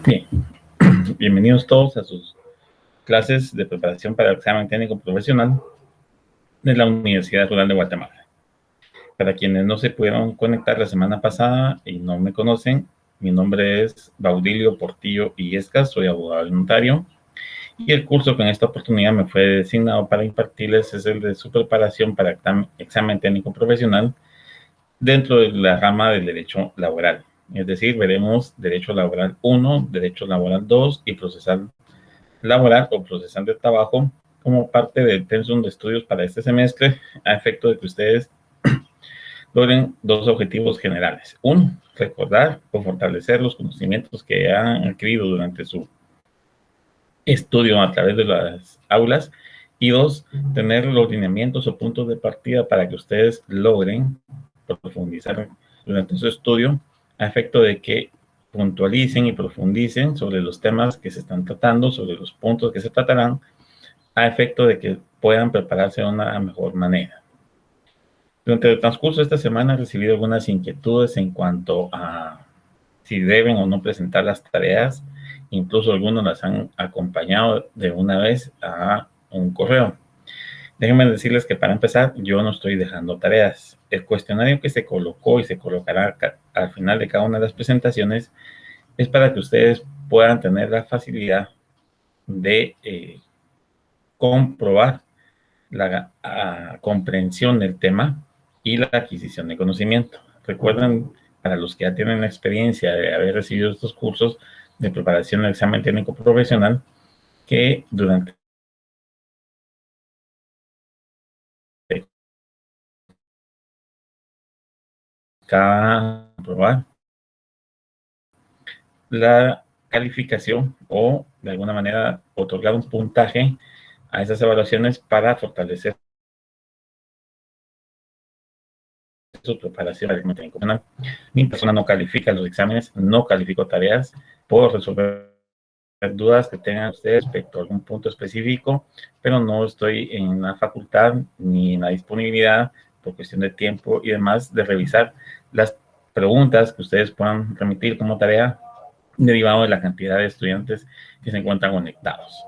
Bien, bienvenidos todos a sus clases de preparación para el examen técnico profesional de la Universidad Rural de Guatemala. Para quienes no se pudieron conectar la semana pasada y no me conocen, mi nombre es Baudilio Portillo Illescas, soy abogado notario y el curso que en esta oportunidad me fue designado para impartirles es el de su preparación para examen técnico profesional dentro de la rama del derecho laboral. Es decir, veremos derecho laboral 1, derecho laboral 2 y procesal laboral o procesal de trabajo como parte del pensum de estudios para este semestre, a efecto de que ustedes logren dos objetivos generales. Uno, recordar o fortalecer los conocimientos que han adquirido durante su estudio a través de las aulas. Y dos, tener los lineamientos o puntos de partida para que ustedes logren profundizar durante su estudio, a efecto de que puntualicen y profundicen sobre los temas que se están tratando, sobre los puntos que se tratarán, a efecto de que puedan prepararse de una mejor manera. Durante el transcurso de esta semana he recibido algunas inquietudes en cuanto a si deben o no presentar las tareas. Incluso algunos las han acompañado de una vez a un correo. Déjenme decirles que para empezar, yo no estoy dejando tareas. El cuestionario que se colocó y se colocará al final de cada una de las presentaciones es para que ustedes puedan tener la facilidad de comprobar la comprensión del tema y la adquisición de conocimiento. Recuerden, para los que ya tienen la experiencia de haber recibido estos cursos de preparación del examen técnico profesional, que durante cada probar la calificación o de alguna manera otorgar un puntaje a esas evaluaciones para fortalecer su preparación del examen técnico profesional. Mi persona no califica los exámenes, no califico tareas, puedo resolver dudas que tengan ustedes respecto a algún punto específico, pero no estoy en la facultad ni en la disponibilidad por cuestión de tiempo y demás de revisar las preguntas que ustedes puedan remitir como tarea derivado de la cantidad de estudiantes que se encuentran conectados.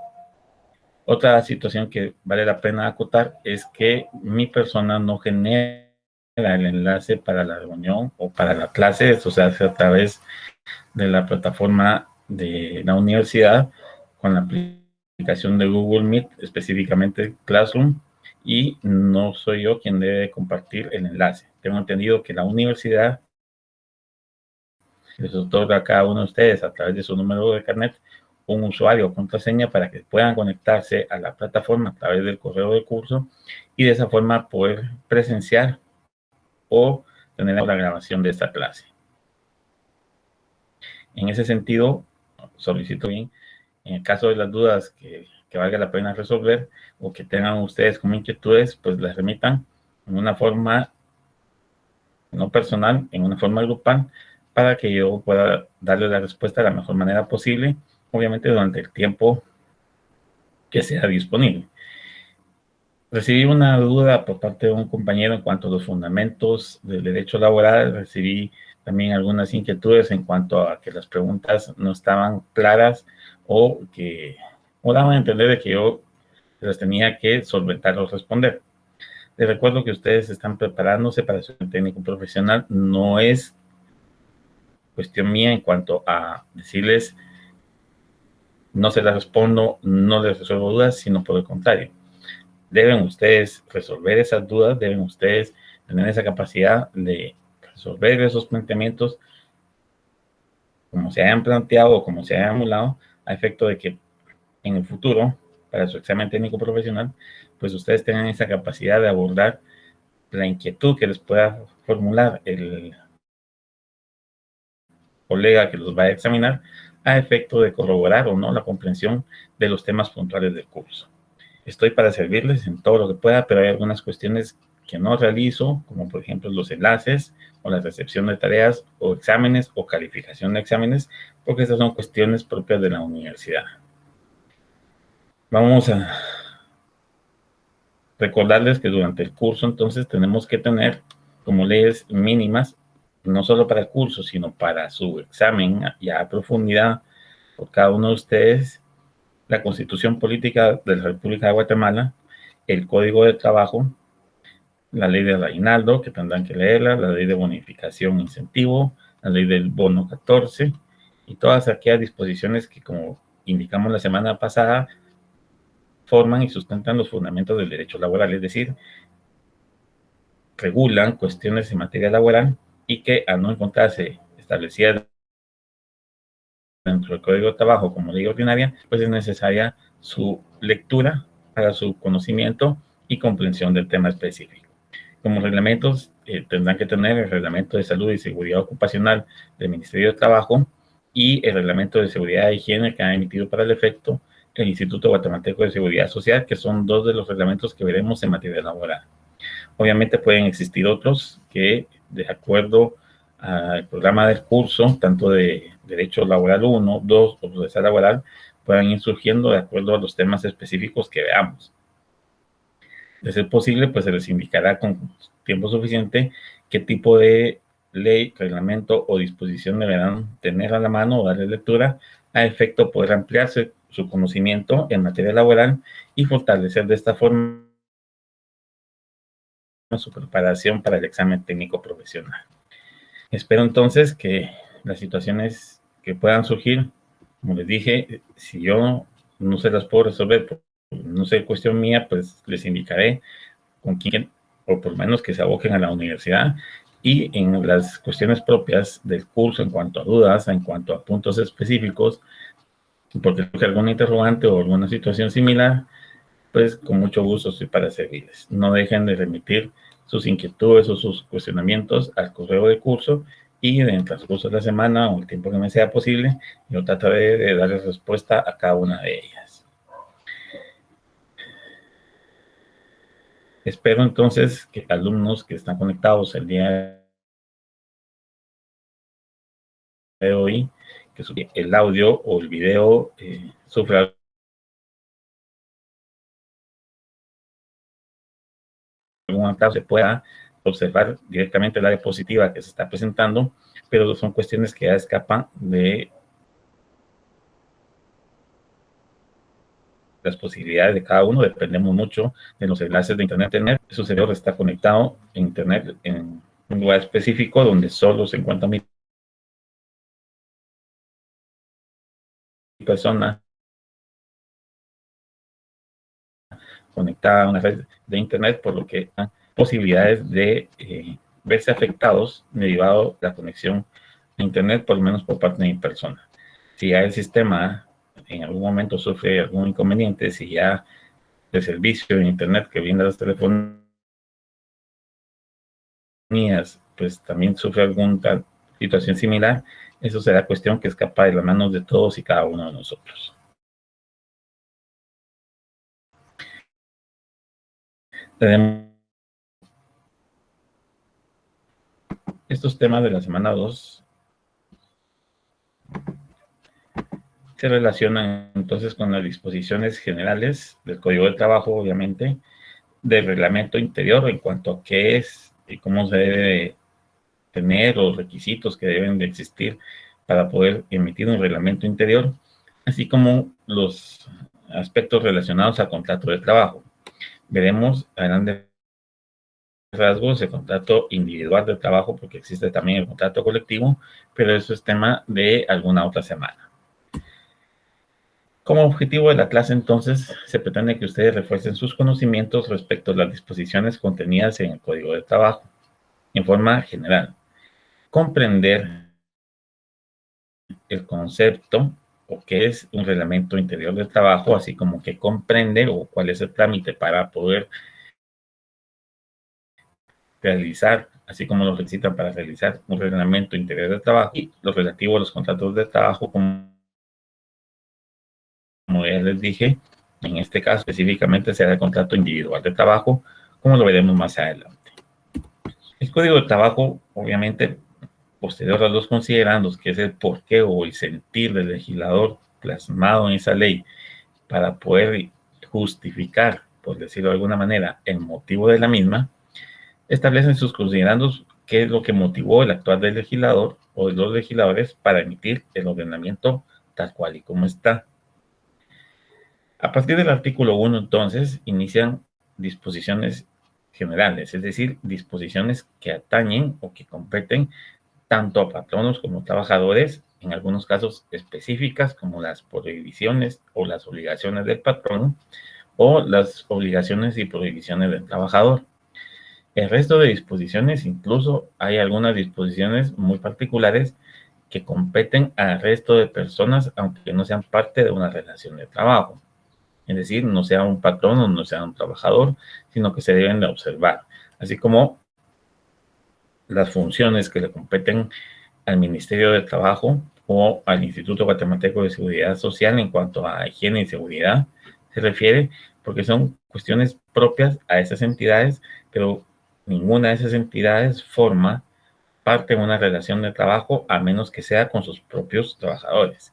Otra situación que vale la pena acotar es que mi persona no genera el enlace para la reunión o para la clase, eso se hace a través de la plataforma de la universidad con la aplicación de Google Meet, específicamente Classroom, y no soy yo quien debe compartir el enlace. Tengo entendido que la universidad les otorga a cada uno de ustedes a través de su número de carnet un usuario o contraseña para que puedan conectarse a la plataforma a través del correo del curso y de esa forma poder presenciar o tener la grabación de esta clase. En ese sentido, solicito bien, en el caso de las dudas que valga la pena resolver o que tengan ustedes como inquietudes, pues las remitan en una forma no personal, en una forma grupal, para que yo pueda darle la respuesta de la mejor manera posible, obviamente durante el tiempo que sea disponible. Recibí una duda por parte de un compañero en cuanto a los fundamentos del derecho laboral. Recibí también algunas inquietudes en cuanto a que las preguntas no estaban claras o que o daban a entender de que yo las tenía que solventar o responder. Les recuerdo que ustedes están preparándose para su técnico profesional. No es cuestión mía en cuanto a decirles no se las respondo, no les resuelvo dudas, sino por el contrario. Deben ustedes resolver esas dudas, deben ustedes tener esa capacidad de resolver esos planteamientos como se hayan planteado o como se hayan emulado, a efecto de que en el futuro, para su examen técnico profesional, pues ustedes tengan esa capacidad de abordar la inquietud que les pueda formular el colega que los va a examinar, a efecto de corroborar o no la comprensión de los temas puntuales del curso. Estoy para servirles en todo lo que pueda, pero hay algunas cuestiones que no realizo, como por ejemplo los enlaces o la recepción de tareas o exámenes o calificación de exámenes, porque estas son cuestiones propias de la universidad. Vamos a recordarles que durante el curso entonces tenemos que tener como leyes mínimas no solo para el curso, sino para su examen ya a profundidad por cada uno de ustedes, la Constitución Política de la República de Guatemala, el Código de Trabajo, la ley del aguinaldo, que tendrán que leerla, la ley de bonificación e incentivo, la ley del bono 14 y todas aquellas disposiciones que, como indicamos la semana pasada, forman y sustentan los fundamentos del derecho laboral, es decir, regulan cuestiones en materia laboral y que, al no encontrarse establecidas dentro del Código de Trabajo como ley ordinaria, pues es necesaria su lectura para su conocimiento y comprensión del tema específico. Como reglamentos, tendrán que tener el Reglamento de Salud y Seguridad Ocupacional del Ministerio de Trabajo y el Reglamento de Seguridad e Higiene que ha emitido para el efecto el Instituto Guatemalteco de Seguridad Social, que son dos de los reglamentos que veremos en materia laboral. Obviamente pueden existir otros que, de acuerdo al programa del curso, tanto de Derecho Laboral 1, 2 o Procesal Laboral, puedan ir surgiendo de acuerdo a los temas específicos que veamos. De ser posible, pues se les indicará con tiempo suficiente qué tipo de ley, reglamento o disposición deberán tener a la mano o darle lectura a efecto poder ampliarse su conocimiento en materia laboral y fortalecer de esta forma su preparación para el examen técnico profesional. Espero entonces que las situaciones que puedan surgir, como les dije, si yo no se las puedo resolver, no sé, cuestión mía, pues les indicaré con quién, o por lo menos que se aboquen a la universidad y en las cuestiones propias del curso en cuanto a dudas, en cuanto a puntos específicos, porque surge alguna interrogante o alguna situación similar, pues con mucho gusto estoy para servirles. No dejen de remitir sus inquietudes o sus cuestionamientos al correo de curso y en el transcurso de la semana o el tiempo que me sea posible, yo trataré de darles respuesta a cada una de ellas. Espero entonces que alumnos que están conectados el día de hoy, que el audio o el video sufra algún atraso, se pueda observar directamente el área positiva que se está presentando, pero son cuestiones que ya escapan de las posibilidades de cada uno. Dependemos mucho de los enlaces de internet. Su servidor está conectado en internet en un lugar específico donde solo se encuentra mi persona conectada a una red de internet, por lo que hay posibilidades de verse afectados derivado de la conexión a internet, por lo menos por parte de mi persona. Si ya el sistema en algún momento sufre algún inconveniente, si ya el servicio de internet que brinda las telefonías pues también sufre alguna situación similar, eso será cuestión que escapa de las manos de todos y cada uno de nosotros. Tenemos estos temas de la semana 2 se relacionan entonces con las disposiciones generales del Código de Trabajo, obviamente, del reglamento interior en cuanto a qué es y cómo se debe tener, los requisitos que deben de existir para poder emitir un reglamento interior, así como los aspectos relacionados al contrato de trabajo. Veremos a grandes rasgos el contrato individual de trabajo, porque existe también el contrato colectivo, pero eso es tema de alguna otra semana. Como objetivo de la clase, entonces, se pretende que ustedes refuercen sus conocimientos respecto a las disposiciones contenidas en el Código de Trabajo, en forma general. Comprender el concepto o qué es un reglamento interior de trabajo, así como qué comprende o cuál es el trámite para poder realizar, así como lo necesitan para realizar un reglamento interior de trabajo y lo relativo a los contratos de trabajo, como ya les dije, en este caso específicamente será el contrato individual de trabajo, como lo veremos más adelante. El Código de Trabajo, obviamente, posterior a los considerandos, que es el porqué o el sentir del legislador plasmado en esa ley para poder justificar, por decirlo de alguna manera, el motivo de la misma, establecen sus considerandos qué es lo que motivó el actuar del legislador o de los legisladores para emitir el ordenamiento tal cual y como está. A partir del artículo 1, entonces, inician disposiciones generales, es decir, disposiciones que atañen o que competen tanto a patronos como trabajadores, en algunos casos específicas como las prohibiciones o las obligaciones del patrono o las obligaciones y prohibiciones del trabajador. El resto de disposiciones, incluso hay algunas disposiciones muy particulares que competen al resto de personas, aunque no sean parte de una relación de trabajo. Es decir, no sea un patrón o no sea un trabajador, sino que se deben de observar, así como las funciones que le competen al Ministerio de Trabajo o al Instituto Guatemalteco de Seguridad Social en cuanto a higiene y seguridad se refiere, porque son cuestiones propias a esas entidades, pero ninguna de esas entidades forma parte de una relación de trabajo a menos que sea con sus propios trabajadores.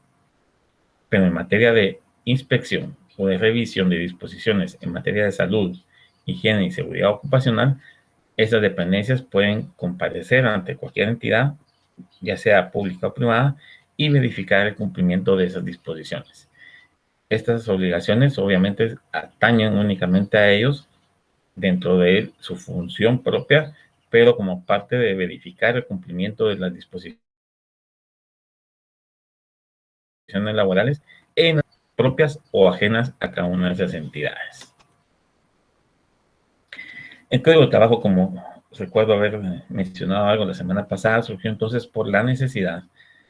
Pero en materia de inspección o de revisión de disposiciones en materia de salud, higiene y seguridad ocupacional, esas dependencias pueden comparecer ante cualquier entidad, ya sea pública o privada, y verificar el cumplimiento de esas disposiciones. Estas obligaciones obviamente atañen únicamente a ellos dentro de su función propia, pero como parte de verificar el cumplimiento de las disposiciones laborales en propias o ajenas a cada una de esas entidades. El Código de Trabajo, como recuerdo haber mencionado algo la semana pasada, surgió entonces por la necesidad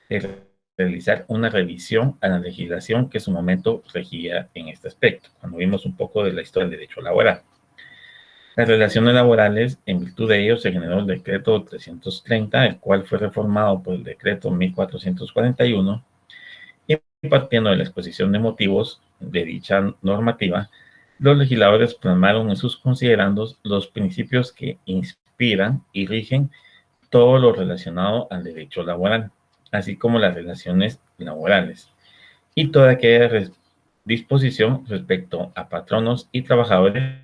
de realizar una revisión a la legislación que en su momento regía en este aspecto, cuando vimos un poco de la historia del derecho laboral. Las relaciones laborales, en virtud de ello, se generó el decreto 330, el cual fue reformado por el decreto 1441, y partiendo de la exposición de motivos de dicha normativa, los legisladores plasmaron en sus considerandos los principios que inspiran y rigen todo lo relacionado al derecho laboral, así como las relaciones laborales, y toda aquella disposición respecto a patronos y trabajadores,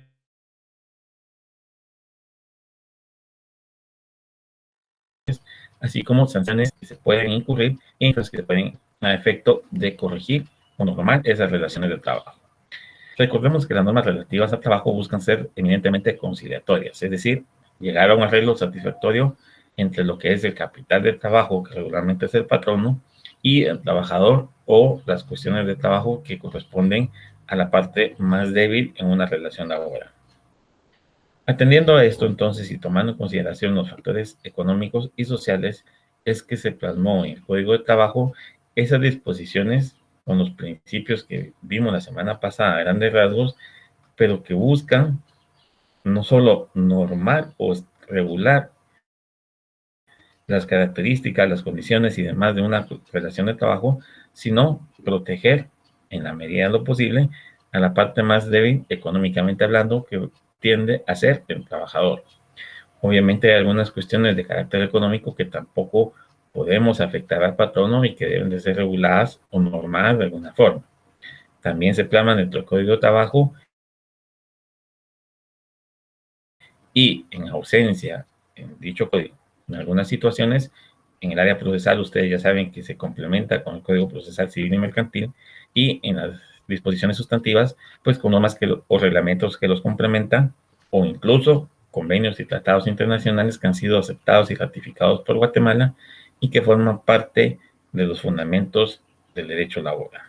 así como sanciones que se pueden incurrir en las que se pueden a efecto de corregir o normar esas relaciones de trabajo. Recordemos que las normas relativas al trabajo buscan ser eminentemente conciliatorias, es decir, llegar a un arreglo satisfactorio entre lo que es el capital de trabajo, que regularmente es el patrono, y el trabajador, o las cuestiones de trabajo que corresponden a la parte más débil en una relación laboral. Atendiendo a esto, entonces, y tomando en consideración los factores económicos y sociales, es que se plasmó en el Código de Trabajo esas disposiciones con los principios que vimos la semana pasada a grandes rasgos, pero que buscan no solo normar o regular las características, las condiciones y demás de una relación de trabajo, sino proteger en la medida de lo posible a la parte más débil económicamente hablando, que tiende a ser el trabajador. Obviamente hay algunas cuestiones de carácter económico que tampoco podemos afectar al patrono y que deben de ser reguladas o normadas de alguna forma. También se plasma dentro del Código de Trabajo, y en ausencia en dicho código, en algunas situaciones, en el área procesal, ustedes ya saben que se complementa con el Código Procesal Civil y Mercantil, y en las disposiciones sustantivas, pues con normas o reglamentos que los complementan, o incluso convenios y tratados internacionales que han sido aceptados y ratificados por Guatemala y que forman parte de los fundamentos del derecho laboral.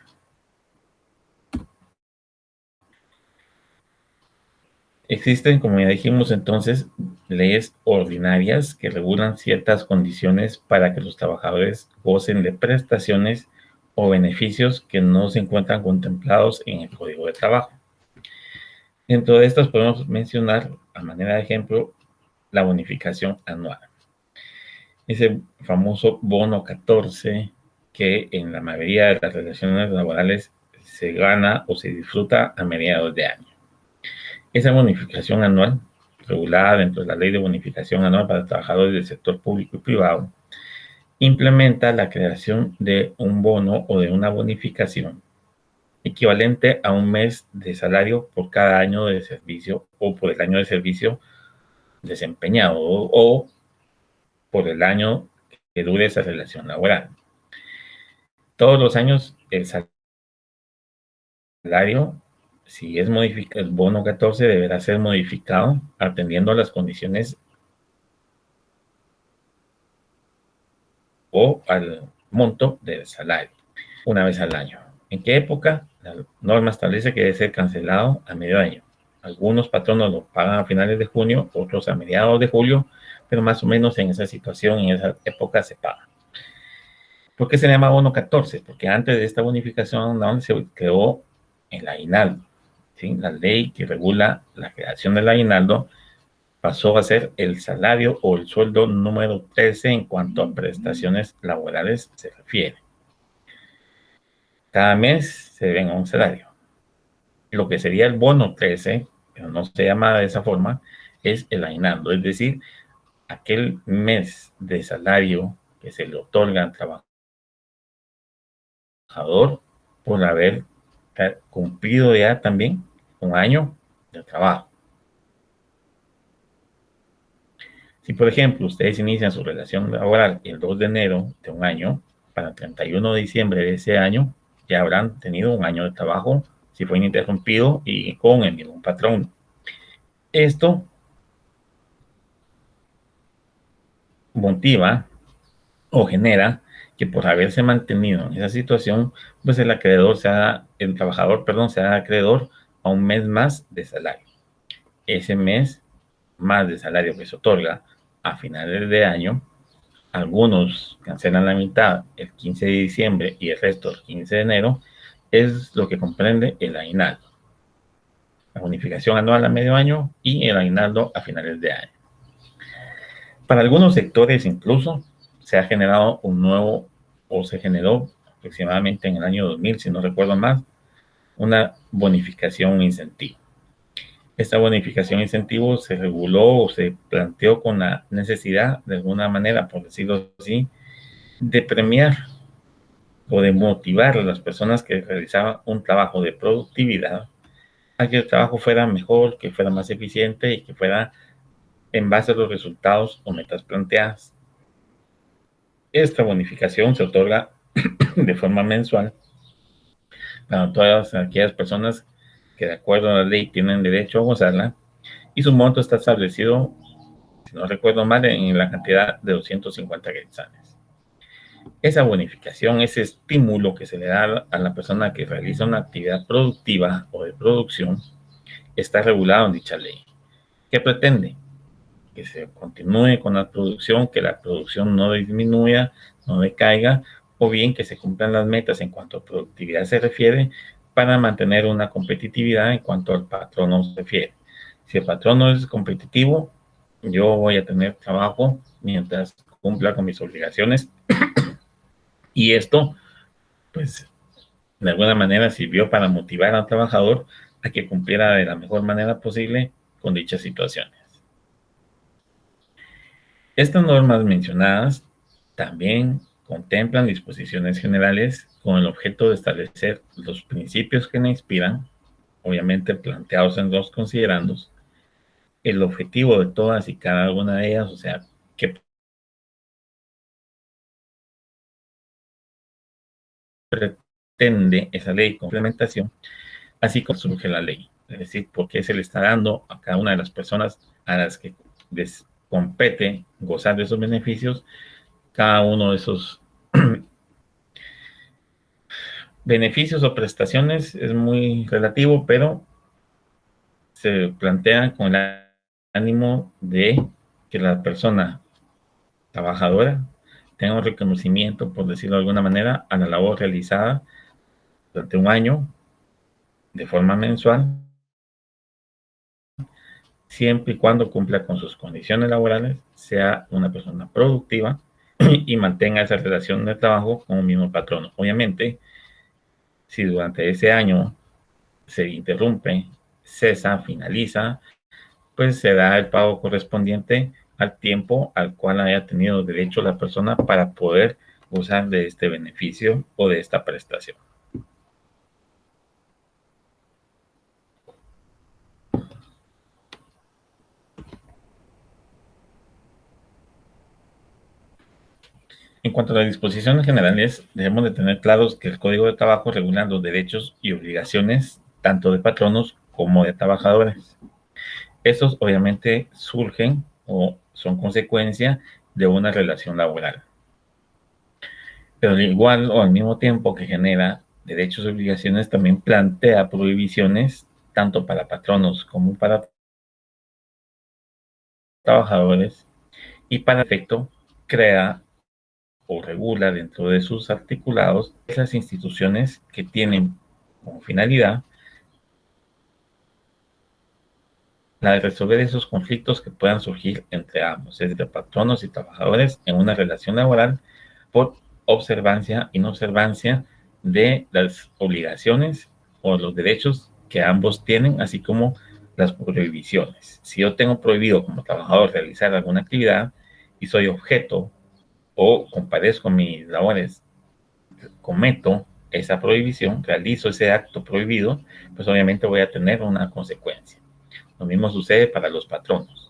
Existen, como ya dijimos entonces, leyes ordinarias que regulan ciertas condiciones para que los trabajadores gocen de prestaciones o beneficios que no se encuentran contemplados en el Código de Trabajo. Dentro de estas podemos mencionar, a manera de ejemplo, la bonificación anual. Ese famoso bono 14 que en la mayoría de las relaciones laborales se gana o se disfruta a mediados de año. Esa bonificación anual, regulada dentro de la Ley de Bonificación Anual para Trabajadores del Sector Público y Privado, implementa la creación de un bono o de una bonificación equivalente a un mes de salario por cada año de servicio o por el año de servicio desempeñado, o por el año que dure esa relación laboral. Todos los años el salario, si es modificado, el bono 14 deberá ser modificado atendiendo a las condiciones o al monto del salario una vez al año. ¿En qué época? La norma establece que debe ser cancelado a medio año. Algunos patronos lo pagan a finales de junio, otros a mediados de julio, pero más o menos en esa situación, en esa época se paga. ¿Por qué se llama bono 14? Porque antes de esta bonificación se creó el aguinaldo. ¿Sí? La ley que regula la creación del aguinaldo pasó a ser el salario o el sueldo número 13 en cuanto a prestaciones laborales se refiere. Cada mes se debe un salario. Lo que sería el bono 13, pero no se llama de esa forma, es el aguinaldo, es decir, aquel mes de salario que se le otorga al trabajador por haber cumplido ya también un año de trabajo. Si, por ejemplo, ustedes inician su relación laboral el 2 de enero de un año, para el 31 de diciembre de ese año, ya habrán tenido un año de trabajo, si fue ininterrumpido y con el mismo patrón. Esto motiva o genera que por haberse mantenido en esa situación, pues el trabajador, perdón, sea acreedor a un mes más de salario. Ese mes más de salario que se otorga a finales de año, algunos cancelan la mitad el 15 de diciembre y el resto el 15 de enero, es lo que comprende el aguinaldo. La bonificación anual a medio año y el aguinaldo a finales de año. Para algunos sectores incluso se ha generado un nuevo, o se generó aproximadamente en el año 2000, si no recuerdo más, una bonificación incentivo. Esta bonificación incentivo se reguló o se planteó con la necesidad, de alguna manera, por decirlo así, de premiar o de motivar a las personas que realizaban un trabajo de productividad a que el trabajo fuera mejor, que fuera más eficiente y que fuera en base a los resultados o metas planteadas. Esta bonificación se otorga de forma mensual para todas aquellas personas que de acuerdo a la ley tienen derecho a gozarla y su monto está establecido, si no recuerdo mal, en la cantidad de 250 quetzales. Esa bonificación, ese estímulo que se le da a la persona que realiza una actividad productiva o de producción, está regulado en dicha ley. ¿Qué pretende? Que se continúe con la producción, que la producción no disminuya, no decaiga, o bien que se cumplan las metas en cuanto a productividad se refiere para mantener una competitividad en cuanto al patrono se refiere. Si el patrono es competitivo, yo voy a tener trabajo mientras cumpla con mis obligaciones y esto, pues, de alguna manera sirvió para motivar al trabajador a que cumpliera de la mejor manera posible con dichas situaciones. Estas normas mencionadas también contemplan disposiciones generales con el objeto de establecer los principios que la inspiran, obviamente planteados en los considerandos, el objetivo de todas y cada una de ellas, o sea, qué pretende esa ley de complementación, así como surge la ley, es decir, por qué se le está dando a cada una de las personas a las que les compete gozar de esos beneficios, cada uno de esos beneficios o prestaciones es muy relativo, pero se plantean con el ánimo de que la persona trabajadora tenga un reconocimiento, por decirlo de alguna manera, a la labor realizada durante un año de forma mensual, siempre y cuando cumpla con sus condiciones laborales, sea una persona productiva y mantenga esa relación de trabajo con un mismo patrono. Obviamente, si durante ese año se interrumpe, cesa, finaliza, pues se da el pago correspondiente al tiempo al cual haya tenido derecho la persona para poder gozar de este beneficio o de esta prestación. En cuanto a las disposiciones generales, debemos de tener claros que el Código de Trabajo regula los derechos y obligaciones tanto de patronos como de trabajadores. Estos obviamente surgen o son consecuencia de una relación laboral. Pero al igual o al mismo tiempo que genera derechos y obligaciones, también plantea prohibiciones tanto para patronos como para trabajadores y para efecto crea o regula dentro de sus articulados esas instituciones que tienen como finalidad la de resolver esos conflictos que puedan surgir entre ambos, es decir, patronos y trabajadores en una relación laboral por observancia y no observancia de las obligaciones o los derechos que ambos tienen, así como las prohibiciones. Si yo tengo prohibido como trabajador realizar alguna actividad y soy objeto o comparezco mis labores, cometo esa prohibición, realizo ese acto prohibido, pues obviamente voy a tener una consecuencia. Lo mismo sucede para los patronos.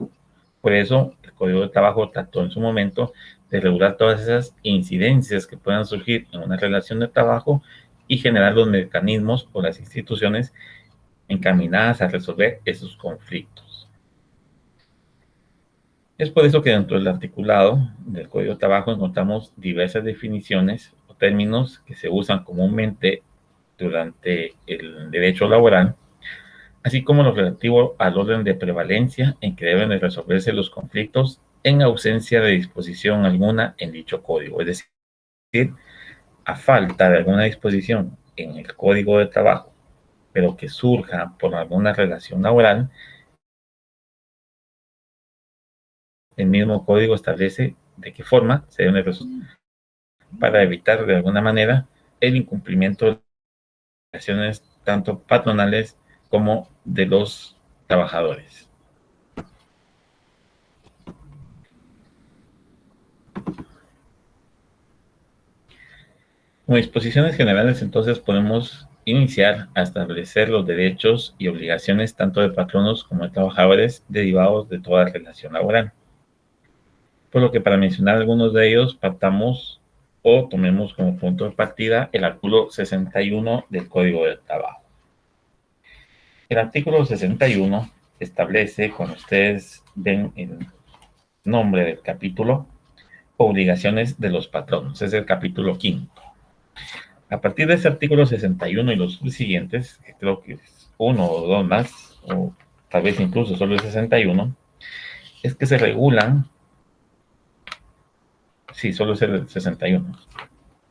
Por eso, el Código de Trabajo trató en su momento de regular todas esas incidencias que puedan surgir en una relación de trabajo y generar los mecanismos o las instituciones encaminadas a resolver esos conflictos. Es por eso que dentro del articulado del Código de Trabajo encontramos diversas definiciones o términos que se usan comúnmente durante el derecho laboral, así como lo relativo al orden de prevalencia en que deben de resolverse los conflictos en ausencia de disposición alguna en dicho código. Es decir, a falta de alguna disposición en el Código de Trabajo, pero que surja por alguna relación laboral, el mismo código establece de qué forma se deben resolver para evitar de alguna manera el incumplimiento de las acciones tanto patronales como de los trabajadores. Como disposiciones generales, entonces podemos iniciar a establecer los derechos y obligaciones tanto de patronos como de trabajadores derivados de toda relación laboral. Por lo que para mencionar algunos de ellos, partamos o tomemos como punto de partida el artículo 61 del Código del Trabajo. El artículo 61 establece, cuando ustedes ven el nombre del capítulo, obligaciones de los patronos. Es el capítulo quinto. A partir de este artículo 61 y los siguientes, que creo que es uno o dos más, o tal vez incluso solo el 61, es que se regulan, sí, solo es el 61,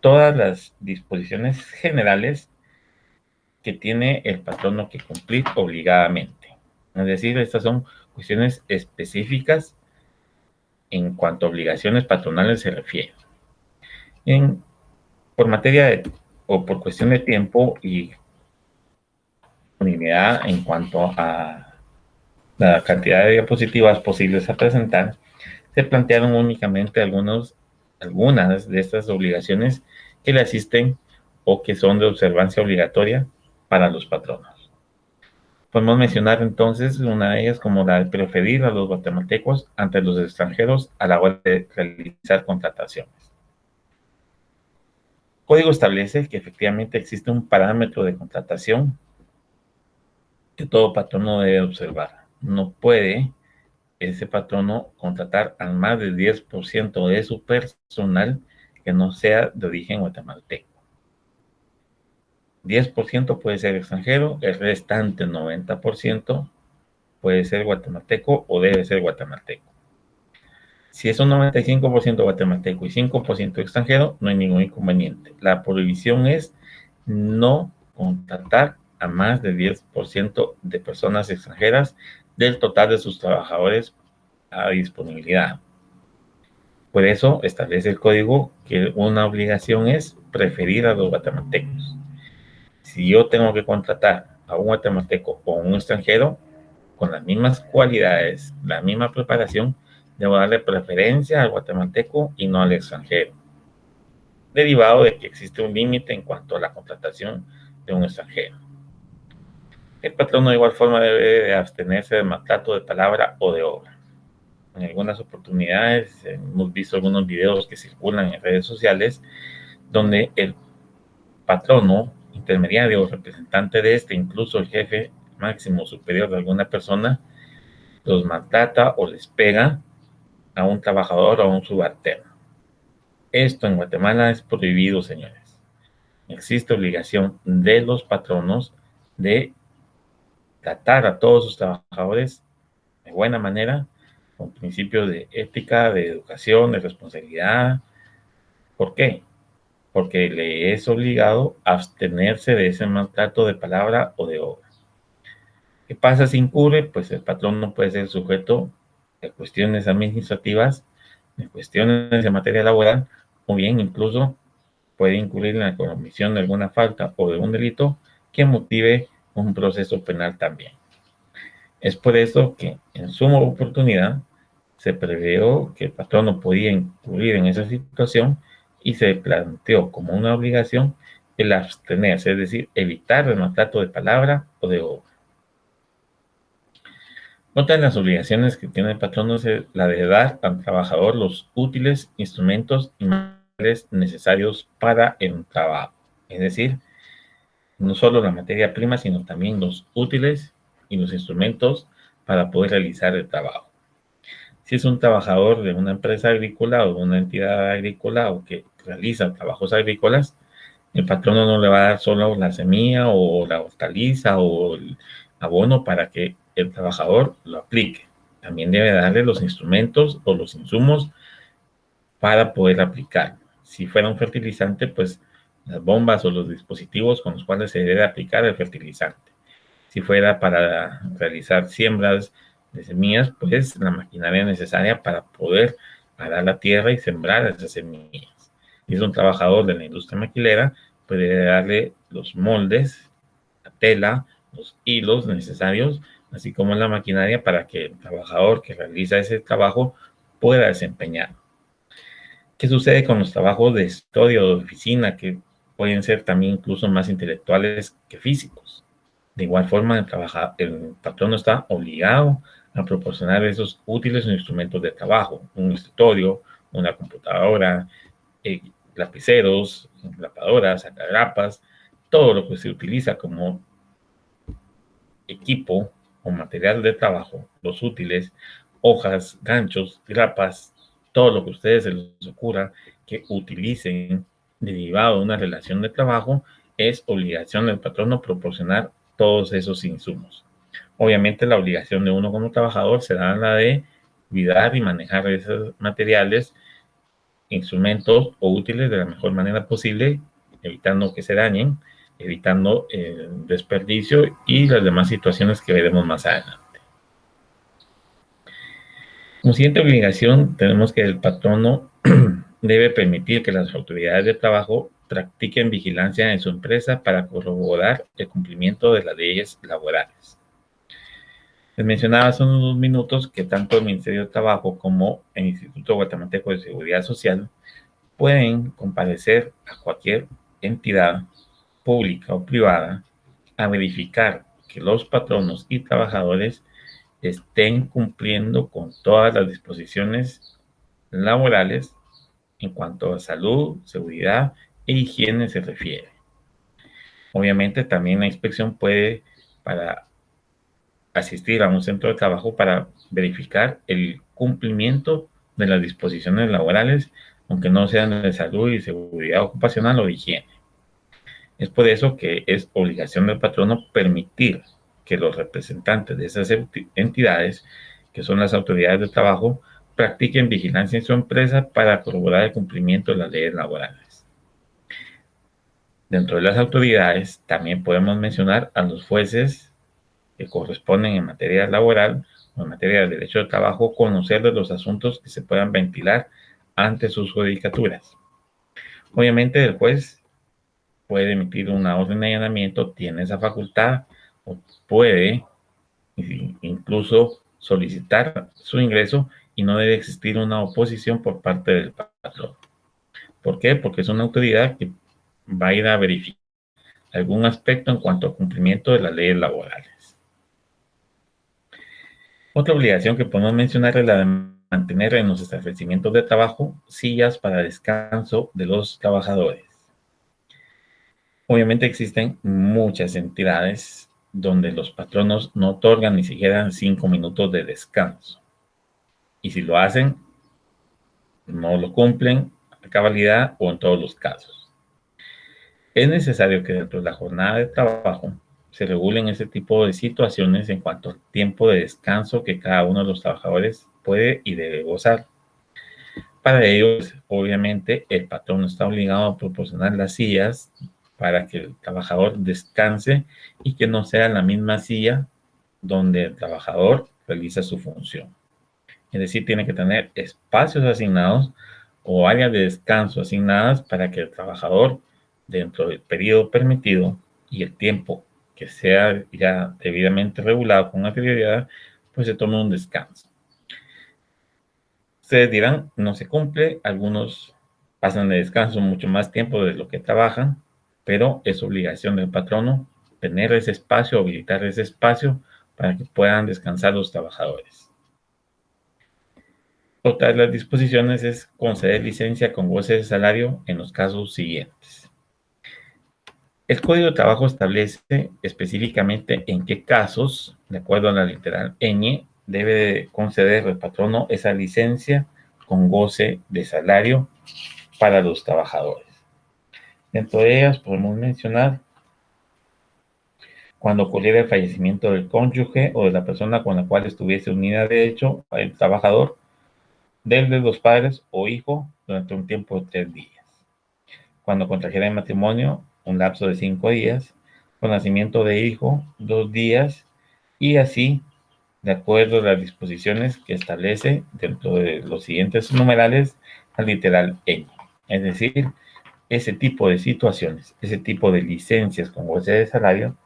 todas las disposiciones generales que tiene el patrono que cumplir obligadamente. Es decir, estas son cuestiones específicas en cuanto a obligaciones patronales se refiere. Por materia o por cuestión de tiempo y disponibilidad en cuanto a la cantidad de diapositivas posibles a presentar, se plantearon únicamente algunas de estas obligaciones que le asisten o que son de observancia obligatoria para los patronos. Podemos mencionar entonces una de ellas como la de preferir a los guatemaltecos ante los extranjeros a la hora de realizar contrataciones. El código establece que efectivamente existe un parámetro de contratación que todo patrono debe observar. No puede ese patrono contratar a más del 10% de su personal que no sea de origen guatemalteco. 10% puede ser extranjero, el restante 90% puede ser guatemalteco o debe ser guatemalteco. Si es un 95% guatemalteco y 5% extranjero, no hay ningún inconveniente. La prohibición es no contratar a más del 10% de personas extranjeras del total de sus trabajadores a disponibilidad. Por eso establece el código que una obligación es preferir a los guatemaltecos. Si yo tengo que contratar a un guatemalteco o un extranjero con las mismas cualidades, la misma preparación, debo darle preferencia al guatemalteco y no al extranjero, derivado de que existe un límite en cuanto a la contratación de un extranjero. El patrono de igual forma debe de abstenerse del maltrato de palabra o de obra. en algunas oportunidades hemos visto algunos videos que circulan en redes sociales donde el patrono, intermediario o representante de este, incluso el jefe máximo superior de alguna persona, los maltrata o les pega a un trabajador o a un subalterno. Esto en Guatemala es prohibido, señores. Existe obligación de los patronos de tratar a todos sus trabajadores de buena manera, con principios de ética, de educación, de responsabilidad. ¿Por qué? Porque le es obligado a abstenerse de ese maltrato de palabra o de obra. ¿Qué pasa si incurre? Pues el patrón no puede ser sujeto de cuestiones administrativas, de cuestiones de materia laboral, o bien incluso puede incurrir en la comisión de alguna falta o de un delito que motive un proceso penal también. Es por eso que en suma oportunidad se previó que el patrón no podía incurrir en esa situación y se planteó como una obligación el abstenerse, es decir, evitar el maltrato de palabra o de obra. Otra de las obligaciones que tiene el patrón es la de dar al trabajador los útiles, instrumentos y materiales necesarios para el trabajo. Es decir, no solo la materia prima, sino también los útiles y los instrumentos para poder realizar el trabajo. Si es un trabajador de una empresa agrícola o de una entidad agrícola o que realiza trabajos agrícolas, el patrono no le va a dar solo la semilla o la hortaliza o el abono para que el trabajador lo aplique. También debe darle los instrumentos o los insumos para poder aplicar. Si fuera un fertilizante, pues las bombas o los dispositivos con los cuales se debe aplicar el fertilizante. Si fuera para realizar siembras de semillas, pues la maquinaria necesaria para poder arar la tierra y sembrar esas semillas. Si es un trabajador de la industria maquilera, puede darle los moldes, la tela, los hilos necesarios, así como la maquinaria para que el trabajador que realiza ese trabajo pueda desempeñar. ¿Qué sucede con los trabajos de estudio o de oficina que pueden ser también incluso más intelectuales que físicos? De igual forma, el patrón está obligado a proporcionar esos útiles o instrumentos de trabajo, un escritorio, una computadora, lapiceros, lapadoras, sacagrapas, todo lo que se utiliza como equipo o material de trabajo, los útiles, hojas, ganchos, grapas, todo lo que a ustedes se les ocurra que utilicen derivado de una relación de trabajo, es obligación del patrono proporcionar todos esos insumos. Obviamente la obligación de uno como trabajador será la de cuidar y manejar esos materiales, instrumentos o útiles de la mejor manera posible, evitando que se dañen, evitando el desperdicio y las demás situaciones que veremos más adelante. Como siguiente obligación, tenemos que el patrono debe permitir que las autoridades de trabajo practiquen vigilancia en su empresa para corroborar el cumplimiento de las leyes laborales. Les mencionaba hace unos minutos que tanto el Ministerio de Trabajo como el Instituto Guatemalteco de Seguridad Social pueden comparecer a cualquier entidad pública o privada a verificar que los patronos y trabajadores estén cumpliendo con todas las disposiciones laborales en cuanto a salud, seguridad e higiene se refiere. Obviamente también la inspección puede para asistir a un centro de trabajo para verificar el cumplimiento de las disposiciones laborales, aunque no sean de salud y seguridad ocupacional o de higiene. Es por eso que es obligación del patrono permitir que los representantes de esas entidades, que son las autoridades de trabajo, practiquen vigilancia en su empresa para corroborar el cumplimiento de las leyes laborales. Dentro de las autoridades también podemos mencionar a los jueces que corresponden en materia laboral o en materia de derecho de trabajo, conocer de los asuntos que se puedan ventilar ante sus judicaturas. Obviamente el juez puede emitir una orden de allanamiento, tiene esa facultad, o puede incluso solicitar su ingreso y no debe existir una oposición por parte del patrón. ¿Por qué? Porque es una autoridad que va a ir a verificar algún aspecto en cuanto al cumplimiento de las leyes laborales. Otra obligación que podemos mencionar es la de mantener en los establecimientos de trabajo sillas para descanso de los trabajadores. Obviamente existen muchas entidades donde los patronos no otorgan ni siquiera 5 minutos de descanso. Y si lo hacen, no lo cumplen a cabalidad o en todos los casos. Es necesario que dentro de la jornada de trabajo se regulen ese tipo de situaciones en cuanto al tiempo de descanso que cada uno de los trabajadores puede y debe gozar. Para ello, pues, obviamente, el patrón está obligado a proporcionar las sillas para que el trabajador descanse y que no sea la misma silla donde el trabajador realiza su función. Es decir, tiene que tener espacios asignados o áreas de descanso asignadas para que el trabajador, dentro del periodo permitido y el tiempo que sea ya debidamente regulado con anterioridad, pues se tome un descanso. Ustedes dirán, no se cumple, algunos pasan de descanso mucho más tiempo de lo que trabajan, pero es obligación del patrono tener ese espacio, habilitar ese espacio para que puedan descansar los trabajadores. Otra de las disposiciones es conceder licencia con goce de salario en los casos siguientes. El Código de Trabajo establece específicamente en qué casos, de acuerdo a la literal ñ, debe conceder el patrono esa licencia con goce de salario para los trabajadores. Dentro de ellas podemos mencionar cuando ocurriera el fallecimiento del cónyuge o de la persona con la cual estuviese unida de hecho el trabajador, del de los padres o hijo durante un tiempo de 3 días. Cuando contrajera el matrimonio, un lapso de 5 días. Con nacimiento de hijo, 2 días. Y así, de acuerdo a las disposiciones que establece dentro de los siguientes numerales, al literal ñ. Es decir, ese tipo de situaciones, ese tipo de licencias con goce de salario,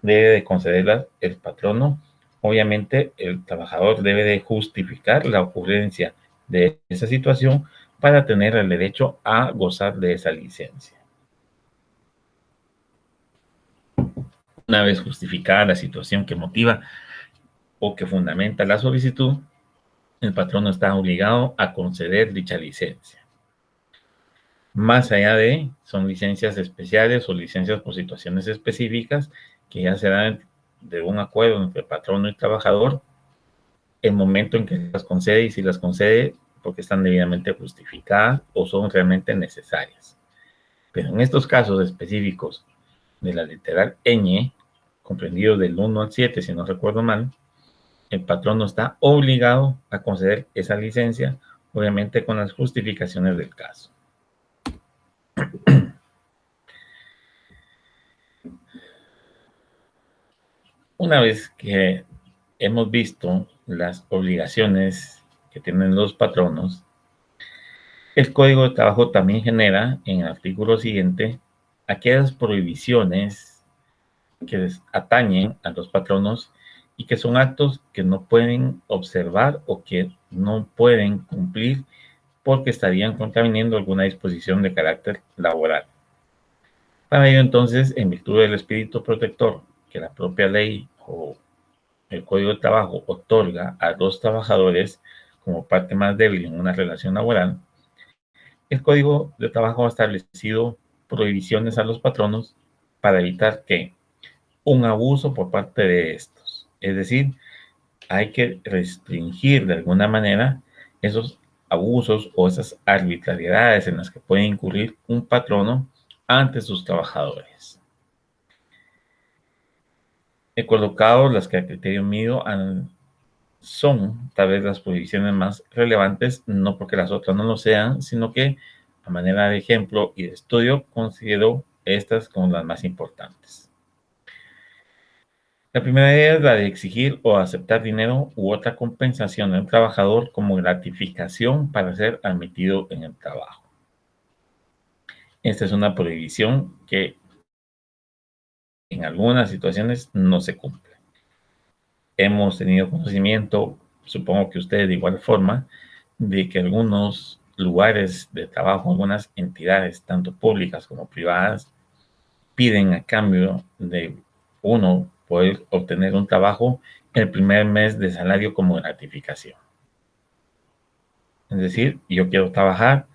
debe de concederlas el patrono. Obviamente, el trabajador debe de justificar la ocurrencia de esa situación para tener el derecho a gozar de esa licencia. Una vez justificada la situación que motiva o que fundamenta la solicitud, el patrono está obligado a conceder dicha licencia. Más allá de, son licencias especiales o licencias por situaciones específicas que ya se dan de un acuerdo entre el patrono y el trabajador el momento en que las concede y si las concede porque están debidamente justificadas o son realmente necesarias. Pero en estos casos específicos de la literal ñ, comprendido del 1 al 7, si no recuerdo mal, el patrono está obligado a conceder esa licencia, obviamente con las justificaciones del caso. Una vez que hemos visto las obligaciones que tienen los patronos, el Código de Trabajo también genera, en el artículo siguiente, aquellas prohibiciones que atañen a los patronos y que son actos que no pueden observar o que no pueden cumplir porque estarían contraviniendo alguna disposición de carácter laboral. Para ello, entonces, en virtud del espíritu protector que la propia ley o el Código de Trabajo otorga a los trabajadores como parte más débil en una relación laboral, el Código de Trabajo ha establecido prohibiciones a los patronos para evitar que un abuso por parte de estos. Es decir, hay que restringir de alguna manera esos abusos o esas arbitrariedades en las que puede incurrir un patrono ante sus trabajadores. He colocado las que a criterio mío son tal vez las prohibiciones más relevantes, no porque las otras no lo sean, sino que a manera de ejemplo y de estudio considero estas como las más importantes. La primera es la de exigir o aceptar dinero u otra compensación del trabajador como gratificación para ser admitido en el trabajo. Esta es una prohibición que en algunas situaciones no se cumple. Hemos tenido conocimiento, supongo que ustedes de igual forma, de que algunos lugares de trabajo, algunas entidades, tanto públicas como privadas, piden a cambio de uno poder obtener un trabajo el primer mes de salario como gratificación. Es decir, yo quiero trabajar,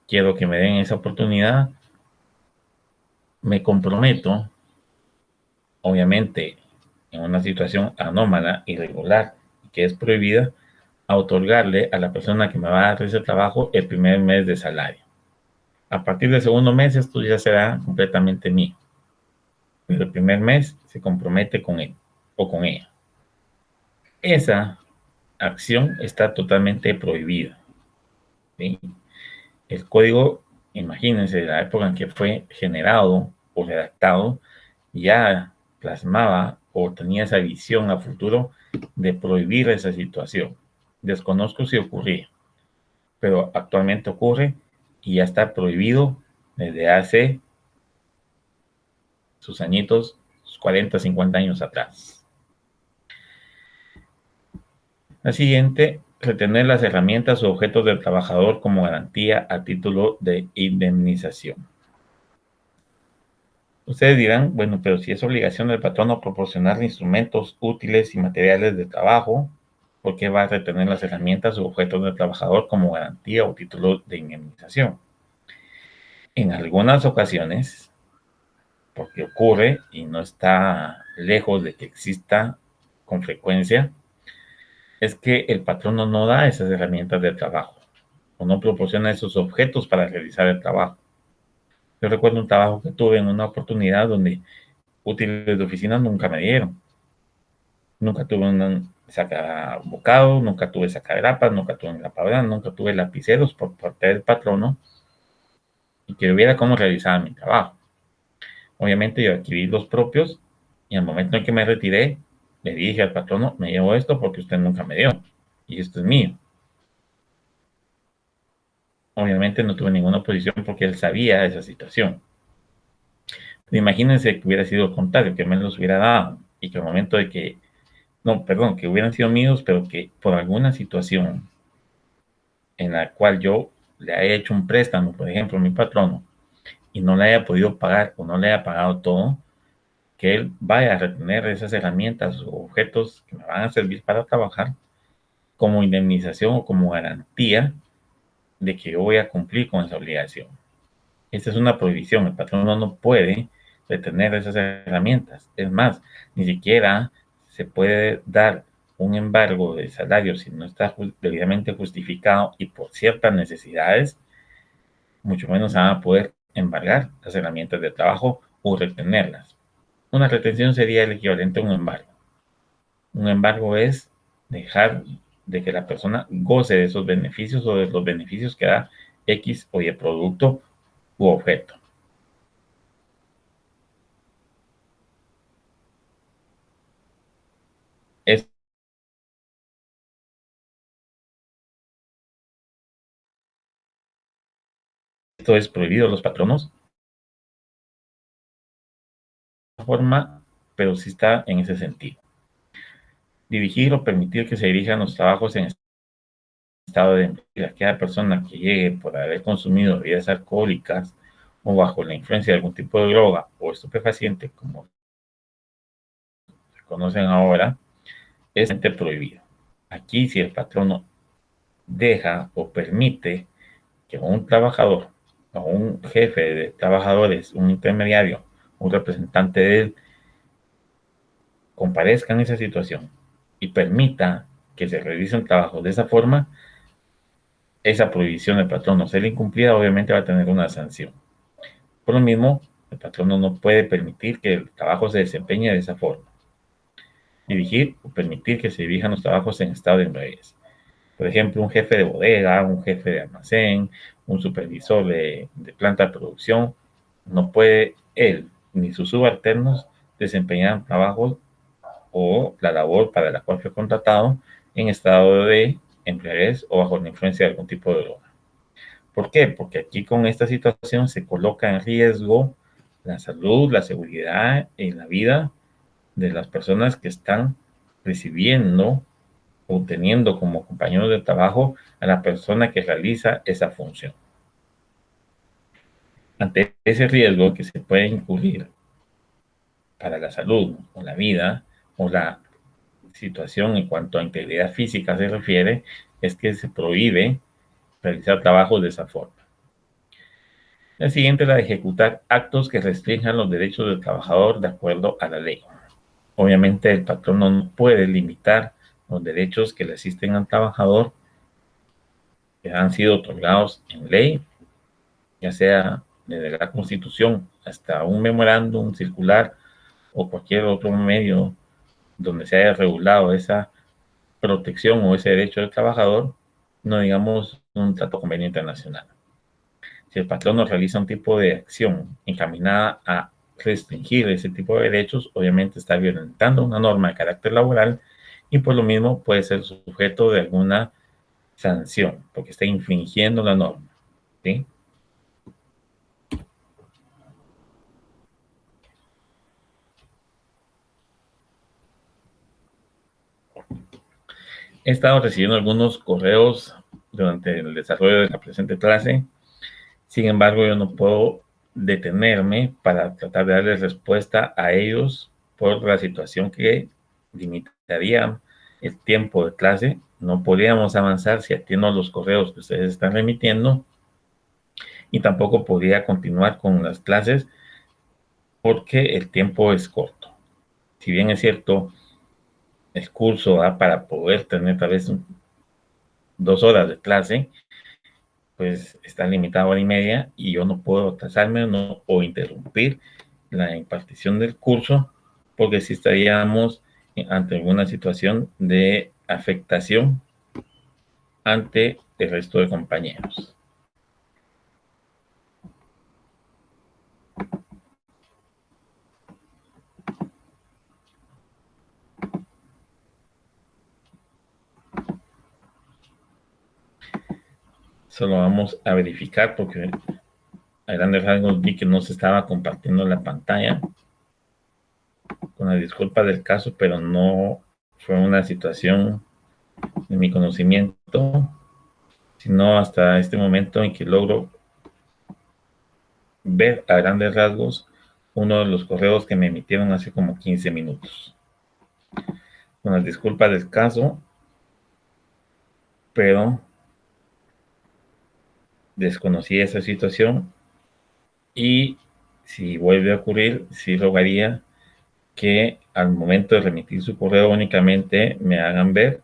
quiero que me den esa oportunidad, me comprometo, obviamente, en una situación anómala, irregular, que es prohibida, a otorgarle a la persona que me va a dar ese trabajo el primer mes de salario. A partir del segundo mes, esto ya será completamente mío. Pero el primer mes se compromete con él o con ella. Esa acción está totalmente prohibida, ¿sí? El código, imagínense, la época en que fue generado o redactado, ya plasmaba o tenía esa visión a futuro de prohibir esa situación. Desconozco si ocurría, pero actualmente ocurre y ya está prohibido desde hace sus añitos, sus 40, 50 años atrás. La siguiente, retener las herramientas o objetos del trabajador como garantía a título de indemnización. Ustedes dirán, bueno, pero si es obligación del patrono proporcionarle instrumentos útiles y materiales de trabajo, ¿por qué va a retener las herramientas o objetos del trabajador como garantía o título de indemnización? En algunas ocasiones, porque ocurre y no está lejos de que exista con frecuencia, es que el patrono no da esas herramientas de trabajo o no proporciona esos objetos para realizar el trabajo. Yo recuerdo un trabajo que tuve en una oportunidad donde útiles de oficina nunca me dieron. Nunca tuve un sacabocado, nunca tuve sacagrapas, nunca tuve lavadora, nunca tuve lapiceros por parte del patrono y que hubiera cómo realizar mi trabajo. Obviamente yo adquirí los propios y al momento en que me retiré, le dije al patrono, me llevo esto porque usted nunca me dio y esto es mío. Obviamente no tuve ninguna oposición porque él sabía esa situación. Pero imagínense que hubiera sido el contrario, que me los hubiera dado y que al momento de que, no, perdón, que hubieran sido míos, pero que por alguna situación en la cual yo le haya hecho un préstamo, por ejemplo, a mi patrono, y no le haya podido pagar o no le haya pagado todo, que él vaya a retener esas herramientas o objetos que me van a servir para trabajar como indemnización o como garantía de que yo voy a cumplir con esa obligación. Esta es una prohibición, el patrono no puede retener esas herramientas. Es más, ni siquiera se puede dar un embargo de salario si no está debidamente justificado y por ciertas necesidades, mucho menos van a poder embargar las herramientas de trabajo o retenerlas. Una retención sería el equivalente a un embargo. Un embargo es dejar de que la persona goce de esos beneficios o de los beneficios que da X o Y producto u objeto. Esto es prohibido a los patronos de forma, pero sí está en ese sentido. Dirigir o permitir que se dirijan los trabajos en estado de embriaguez. Aquella persona que llegue por haber consumido bebidas alcohólicas o bajo la influencia de algún tipo de droga o estupefaciente, como se conocen ahora, es prohibido. Aquí, si el patrono deja o permite que un trabajador o un jefe de trabajadores, un intermediario, un representante de él, comparezca en esa situación y permita que se realicen trabajos de esa forma, esa prohibición del patrono ser incumplida obviamente va a tener una sanción. Por lo mismo, el patrono no puede permitir que el trabajo se desempeñe de esa forma. Dirigir o permitir que se dirijan los trabajos en estado de embriaguez. Por ejemplo, un jefe de bodega, un jefe de almacén, un supervisor de planta de producción, no puede él ni sus subalternos desempeñar trabajos o la labor para la cual fue contratado en estado de embriaguez o bajo la influencia de algún tipo de droga. ¿Por qué? Porque aquí con esta situación se coloca en riesgo la salud, la seguridad y la vida de las personas que están recibiendo o teniendo como compañero de trabajo a la persona que realiza esa función. Ante ese riesgo que se puede incurrir para la salud o la vida o la situación en cuanto a integridad física se refiere, es que se prohíbe realizar trabajos de esa forma. La siguiente es la de ejecutar actos que restrinjan los derechos del trabajador de acuerdo a la ley. Obviamente el patrono no puede limitar los derechos que le asisten al trabajador que han sido otorgados en ley, ya sea desde la Constitución hasta un memorándum circular o cualquier otro medio donde se haya regulado esa protección o ese derecho del trabajador, no digamos un trato convenio internacional. Si el patrono realiza un tipo de acción encaminada a restringir ese tipo de derechos, obviamente está violentando una norma de carácter laboral y por lo mismo puede ser sujeto de alguna sanción, porque está infringiendo la norma, ¿sí? He estado recibiendo algunos correos durante el desarrollo de la presente clase. Sin embargo, yo no puedo detenerme para tratar de darles respuesta a ellos por la situación que limitaría el tiempo de clase. No podríamos avanzar si atiendo los correos que ustedes están remitiendo y tampoco podría continuar con las clases porque el tiempo es corto. Si bien es cierto, el curso da para poder tener tal vez 2 horas de clase, pues está limitado a hora y media y yo no puedo atrasarme o interrumpir la impartición del curso porque si estaríamos ante alguna situación de afectación ante el resto de compañeros. Solo vamos a verificar porque a grandes rasgos vi que no se estaba compartiendo la pantalla. Con la disculpa del caso, pero no fue una situación de mi conocimiento, sino hasta este momento en que logro ver a grandes rasgos uno de los correos que me emitieron hace como 15 minutos. Con las disculpas del caso, pero desconocí esa situación y si vuelve a ocurrir, sí rogaría que al momento de remitir su correo únicamente me hagan ver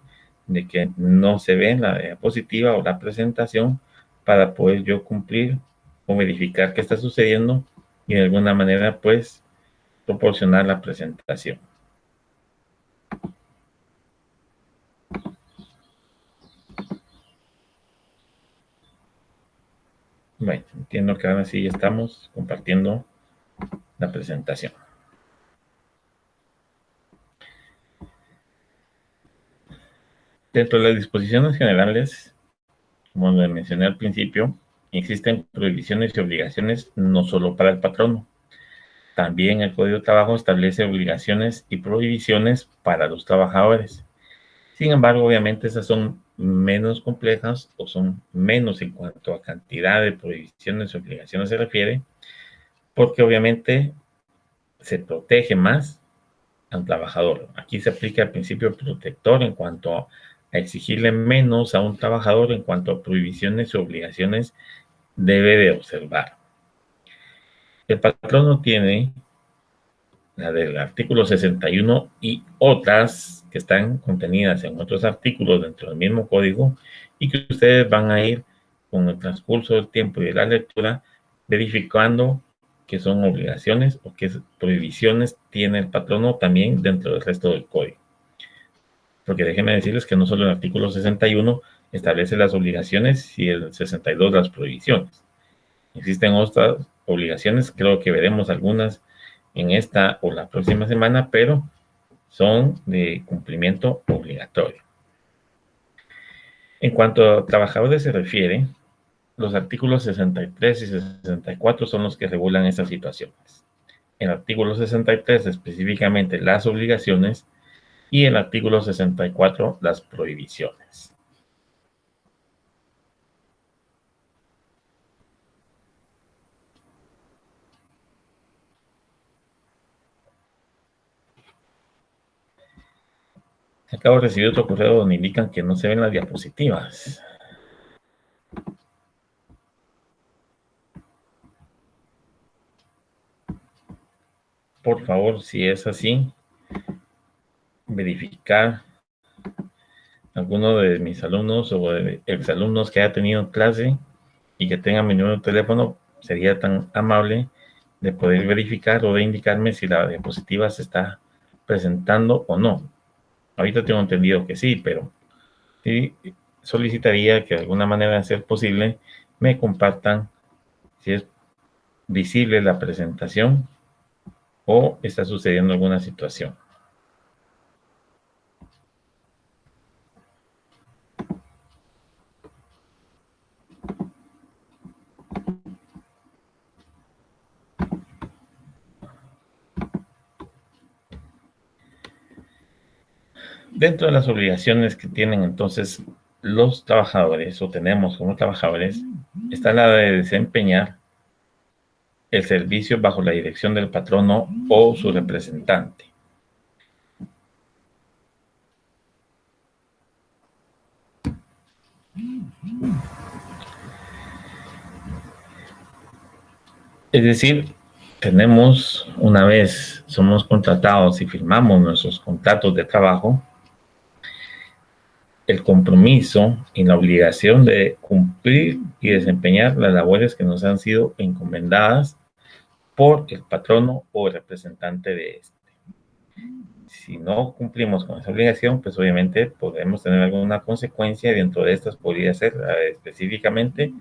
de que no se ve en la diapositiva o la presentación para poder yo cumplir o verificar qué está sucediendo y de alguna manera pues proporcionar la presentación. Bueno, entiendo que ahora sí estamos compartiendo la presentación. Dentro de las disposiciones generales, como le mencioné al principio, existen prohibiciones y obligaciones no solo para el patrono. También el Código de Trabajo establece obligaciones y prohibiciones para los trabajadores. Sin embargo, obviamente esas son menos complejas o son menos en cuanto a cantidad de prohibiciones y obligaciones se refiere, porque obviamente se protege más al trabajador. Aquí se aplica el principio protector en cuanto a exigirle menos a un trabajador en cuanto a prohibiciones y obligaciones debe de observar. El patrono tiene la del artículo 61 y otras que están contenidas en otros artículos dentro del mismo código y que ustedes van a ir con el transcurso del tiempo y de la lectura verificando que son obligaciones o qué prohibiciones tiene el patrono también dentro del resto del código. Porque déjenme decirles que no solo el artículo 61 establece las obligaciones y el 62 las prohibiciones. Existen otras obligaciones, creo que veremos algunas en esta o la próxima semana, pero son de cumplimiento obligatorio. En cuanto a trabajadores se refiere, los artículos 63 y 64 son los que regulan estas situaciones. El artículo 63 específicamente las obligaciones y el artículo 64 las prohibiciones. Acabo de recibir otro correo donde indican que no se ven las diapositivas. por favor, si es así, verificar alguno de mis alumnos o de exalumnos que haya tenido clase y que tenga mi número de teléfono, sería tan amable de poder verificar o de indicarme si la diapositiva se está presentando o no. Ahorita tengo entendido que sí, pero sí solicitaría que de alguna manera, de ser posible, me compartan si es visible la presentación o está sucediendo alguna situación. Dentro de las obligaciones que tienen entonces los trabajadores o tenemos como trabajadores, está la de desempeñar el servicio bajo la dirección del patrono o su representante. Es decir, tenemos, una vez somos contratados y firmamos nuestros contratos de trabajo, el compromiso y la obligación de cumplir y desempeñar las labores que nos han sido encomendadas por el patrono o el representante de este. Si no cumplimos con esa obligación, pues obviamente podemos tener alguna consecuencia y dentro de estas podría ser específicamente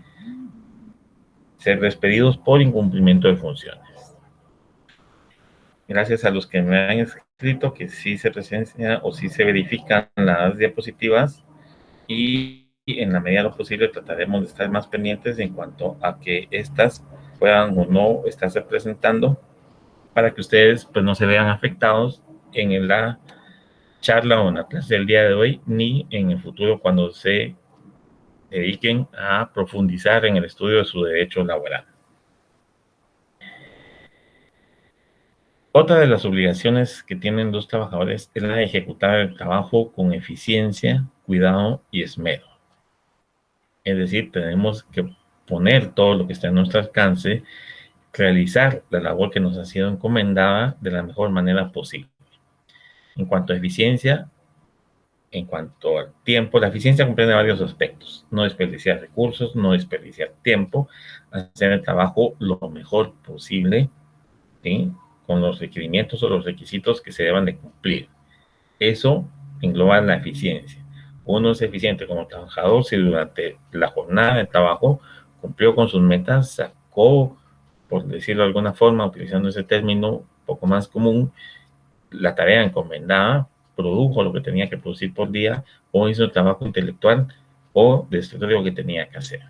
ser despedidos por incumplimiento de funciones. Gracias a los que me han escrito que sí se presencia o sí se verifican las diapositivas y en la medida de lo posible trataremos de estar más pendientes en cuanto a que estas puedan o no estarse presentando para que ustedes pues no se vean afectados en la charla o en la clase del día de hoy ni en el futuro cuando se dediquen a profundizar en el estudio de su derecho laboral. Otra de las obligaciones que tienen los trabajadores es la de ejecutar el trabajo con eficiencia, cuidado y esmero. Es decir, tenemos que poner todo lo que está a nuestro alcance, realizar la labor que nos ha sido encomendada de la mejor manera posible. En cuanto a eficiencia, en cuanto al tiempo, la eficiencia comprende varios aspectos. No desperdiciar recursos, no desperdiciar tiempo, hacer el trabajo lo mejor posible, ¿sí?, con los requerimientos o los requisitos que se deban de cumplir. Eso engloba la eficiencia. Uno es eficiente como trabajador si durante la jornada de trabajo cumplió con sus metas, sacó, por decirlo de alguna forma, utilizando ese término un poco más común, la tarea encomendada, produjo lo que tenía que producir por día, o hizo el trabajo intelectual o de estudio que tenía que hacer.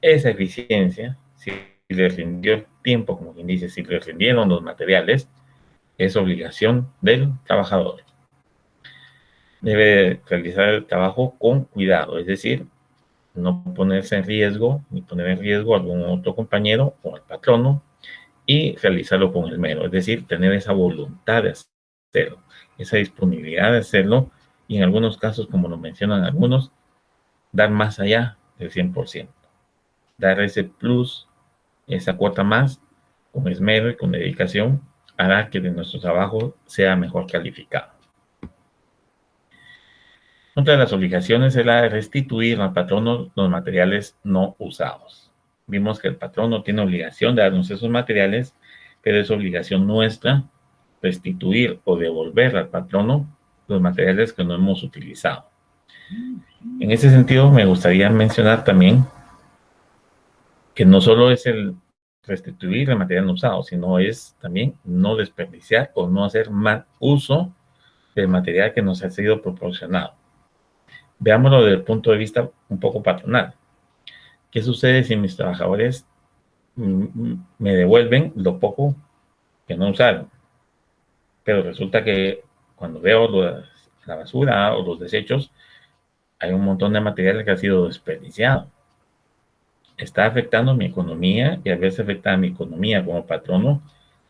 Esa eficiencia, si le rindió el tiempo, como quien dice, si le rindieron los materiales, es obligación del trabajador. Debe realizar el trabajo con cuidado, es decir, no ponerse en riesgo, ni poner en riesgo a algún otro compañero o al patrono, y realizarlo con el mero, es decir, tener esa voluntad de hacerlo, esa disponibilidad de hacerlo, y en algunos casos, como lo mencionan algunos, dar más allá del 100%, dar ese plus, esa cuota más, con esmero y con dedicación, hará que de nuestro trabajo sea mejor calificado. Otra de las obligaciones es la de restituir al patrono los materiales no usados. Vimos que el patrono tiene obligación de darnos esos materiales, pero es obligación nuestra restituir o devolver al patrono los materiales que no hemos utilizado. En ese sentido, me gustaría mencionar también que no solo es el restituir el material no usado, sino es también no desperdiciar o no hacer mal uso del material que nos ha sido proporcionado. Veámoslo desde el punto de vista un poco patronal. ¿Qué sucede si mis trabajadores me devuelven lo poco que no usaron? Pero resulta que cuando veo la basura o los desechos, hay un montón de material que ha sido desperdiciado. Está afectando mi economía y al verse afectada mi economía como patrono,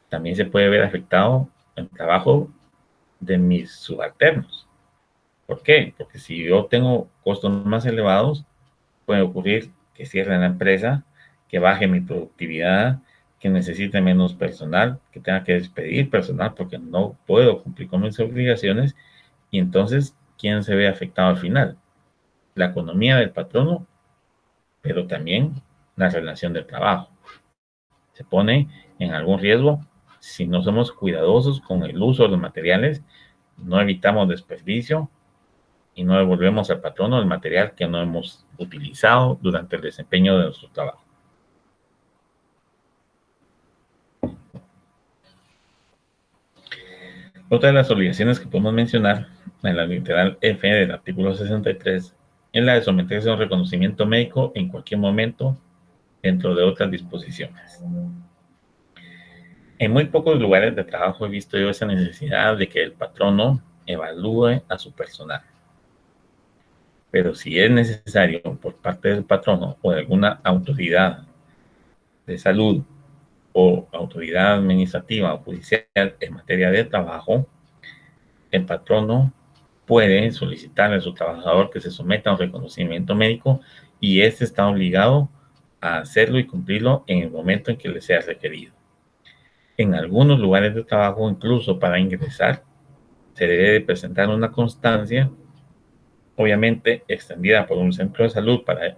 también se puede ver afectado el trabajo de mis subalternos. ¿Por qué? Porque si yo tengo costos más elevados, puede ocurrir que cierre la empresa, que baje mi productividad, que necesite menos personal, que tenga que despedir personal porque no puedo cumplir con mis obligaciones. Y entonces, ¿quién se ve afectado al final? La economía del patrono, pero también la relación de trabajo. Se pone en algún riesgo si no somos cuidadosos con el uso de los materiales, no evitamos desperdicio y no devolvemos al patrono el material que no hemos utilizado durante el desempeño de nuestro trabajo. Otra de las obligaciones que podemos mencionar en la literal F del artículo 63 es la de someterse a un reconocimiento médico en cualquier momento dentro de otras disposiciones. En muy pocos lugares de trabajo he visto yo esa necesidad de que el patrono evalúe a su personal. Pero si es necesario por parte del patrono o de alguna autoridad de salud o autoridad administrativa o judicial en materia de trabajo, el patrono puede solicitarle a su trabajador que se someta a un reconocimiento médico y éste está obligado a hacerlo y cumplirlo en el momento en que le sea requerido. En algunos lugares de trabajo, incluso para ingresar, se debe de presentar una constancia, obviamente extendida por un centro de salud para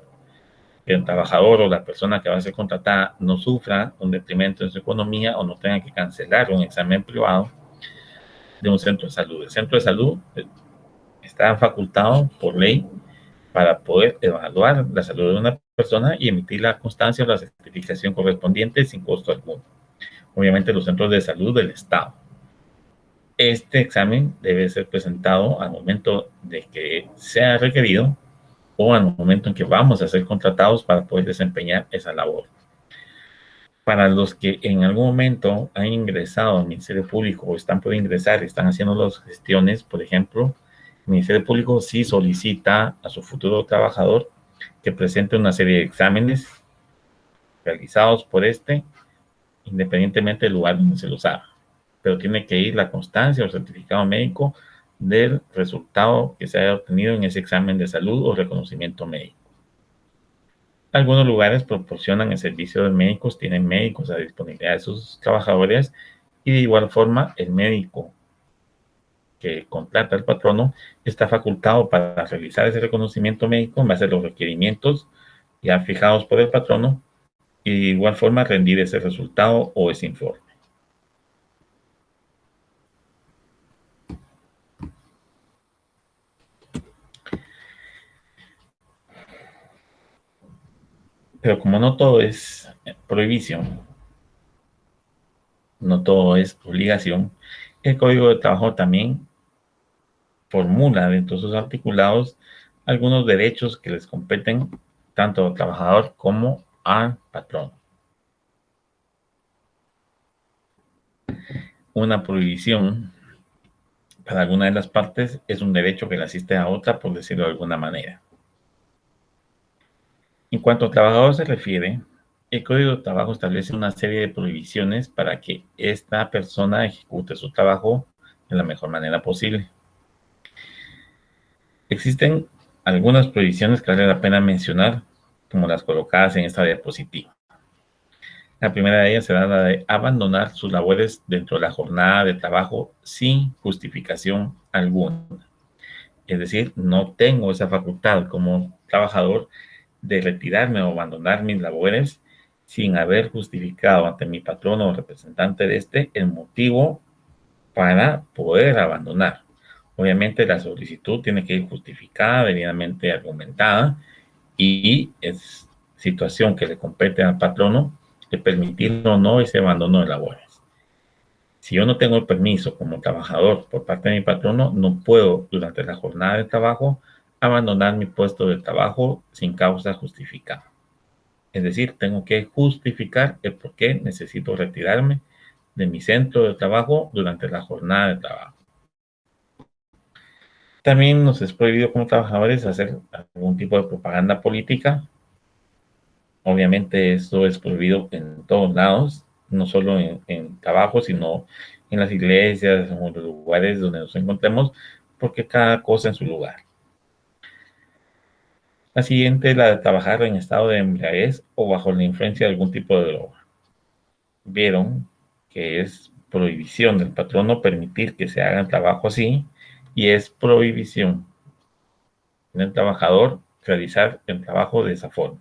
que el trabajador o la persona que va a ser contratada no sufra un detrimento en su economía o no tenga que cancelar un examen privado de un centro de salud. El centro de salud está facultado por ley para poder evaluar la salud de una persona y emitir la constancia o la certificación correspondiente sin costo alguno. Obviamente los centros de salud del Estado. Este examen debe ser presentado al momento de que sea requerido o al momento en que vamos a ser contratados para poder desempeñar esa labor. Para los que en algún momento han ingresado al Ministerio Público o están por ingresar, están haciendo las gestiones, por ejemplo, el Ministerio Público sí solicita a su futuro trabajador que presente una serie de exámenes realizados por este, independientemente del lugar donde se los haga. Pero tiene que ir la constancia o certificado médico del resultado que se haya obtenido en ese examen de salud o reconocimiento médico. Algunos lugares proporcionan el servicio de médicos, tienen médicos a disponibilidad de sus trabajadores y de igual forma el médico que contrata al patrono está facultado para realizar ese reconocimiento médico en base a los requerimientos ya fijados por el patrono y de igual forma rendir ese resultado o ese informe. Pero como no todo es prohibición, no todo es obligación, el Código de Trabajo también formula dentro de sus articulados algunos derechos que les competen tanto al trabajador como al patrón. Una prohibición para alguna de las partes es un derecho que le asiste a otra, por decirlo de alguna manera. En cuanto al trabajador se refiere, el Código de Trabajo establece una serie de prohibiciones para que esta persona ejecute su trabajo de la mejor manera posible. Existen algunas prohibiciones que vale la pena mencionar, como las colocadas en esta diapositiva. La primera de ellas será la de abandonar sus labores dentro de la jornada de trabajo sin justificación alguna. Es decir, no tengo esa facultad como trabajador de retirarme o abandonar mis labores sin haber justificado ante mi patrón o representante de este el motivo para poder abandonar. Obviamente la solicitud tiene que ir justificada, debidamente argumentada y es situación que le compete al patrono de permitir o no ese abandono de labores. Si yo no tengo el permiso como trabajador por parte de mi patrono, no puedo durante la jornada de trabajo abandonar mi puesto de trabajo sin causa justificada. Es decir, tengo que justificar el por qué necesito retirarme de mi centro de trabajo durante la jornada de trabajo. También nos es prohibido como trabajadores hacer algún tipo de propaganda política. Obviamente esto es prohibido en todos lados, no solo en trabajo, sino en las iglesias, en los lugares donde nos encontremos, porque cada cosa en su lugar. La siguiente es la de trabajar en estado de embriaguez o bajo la influencia de algún tipo de droga. vieron que es prohibición del patrono permitir que se haga el trabajo así y es prohibición del trabajador realizar el trabajo de esa forma.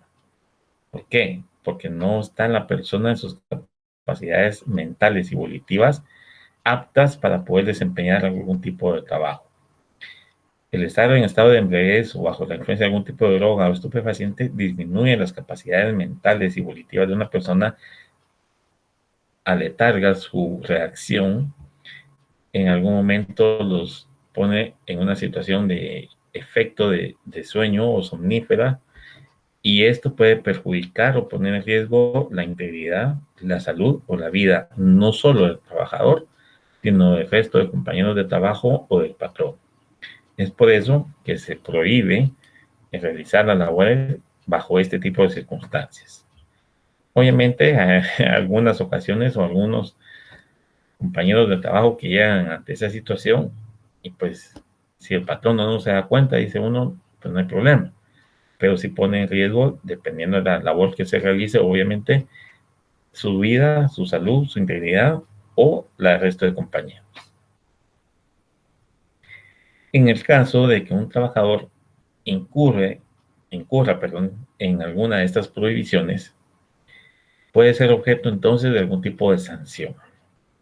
¿Por qué? Porque no está la persona en sus capacidades mentales y volitivas aptas para poder desempeñar algún tipo de trabajo. El estar en estado de embriaguez o bajo la influencia de algún tipo de droga o estupefaciente disminuye las capacidades mentales y volitivas de una persona, aletarga su reacción, en algún momento los pone en una situación de efecto de sueño o somnífera, y esto puede perjudicar o poner en riesgo la integridad, la salud o la vida, no solo del trabajador, sino del resto de compañeros de trabajo o del patrón. Es por eso que se prohíbe realizar las labores bajo este tipo de circunstancias. Obviamente, en algunas ocasiones o algunos compañeros de trabajo que llegan ante esa situación y pues si el patrón no se da cuenta, dice uno, pues no hay problema. Pero si pone en riesgo, dependiendo de la labor que se realice, obviamente, su vida, su salud, su integridad o la del resto de compañeros. En el caso de que un trabajador incurra, en alguna de estas prohibiciones, puede ser objeto entonces de algún tipo de sanción.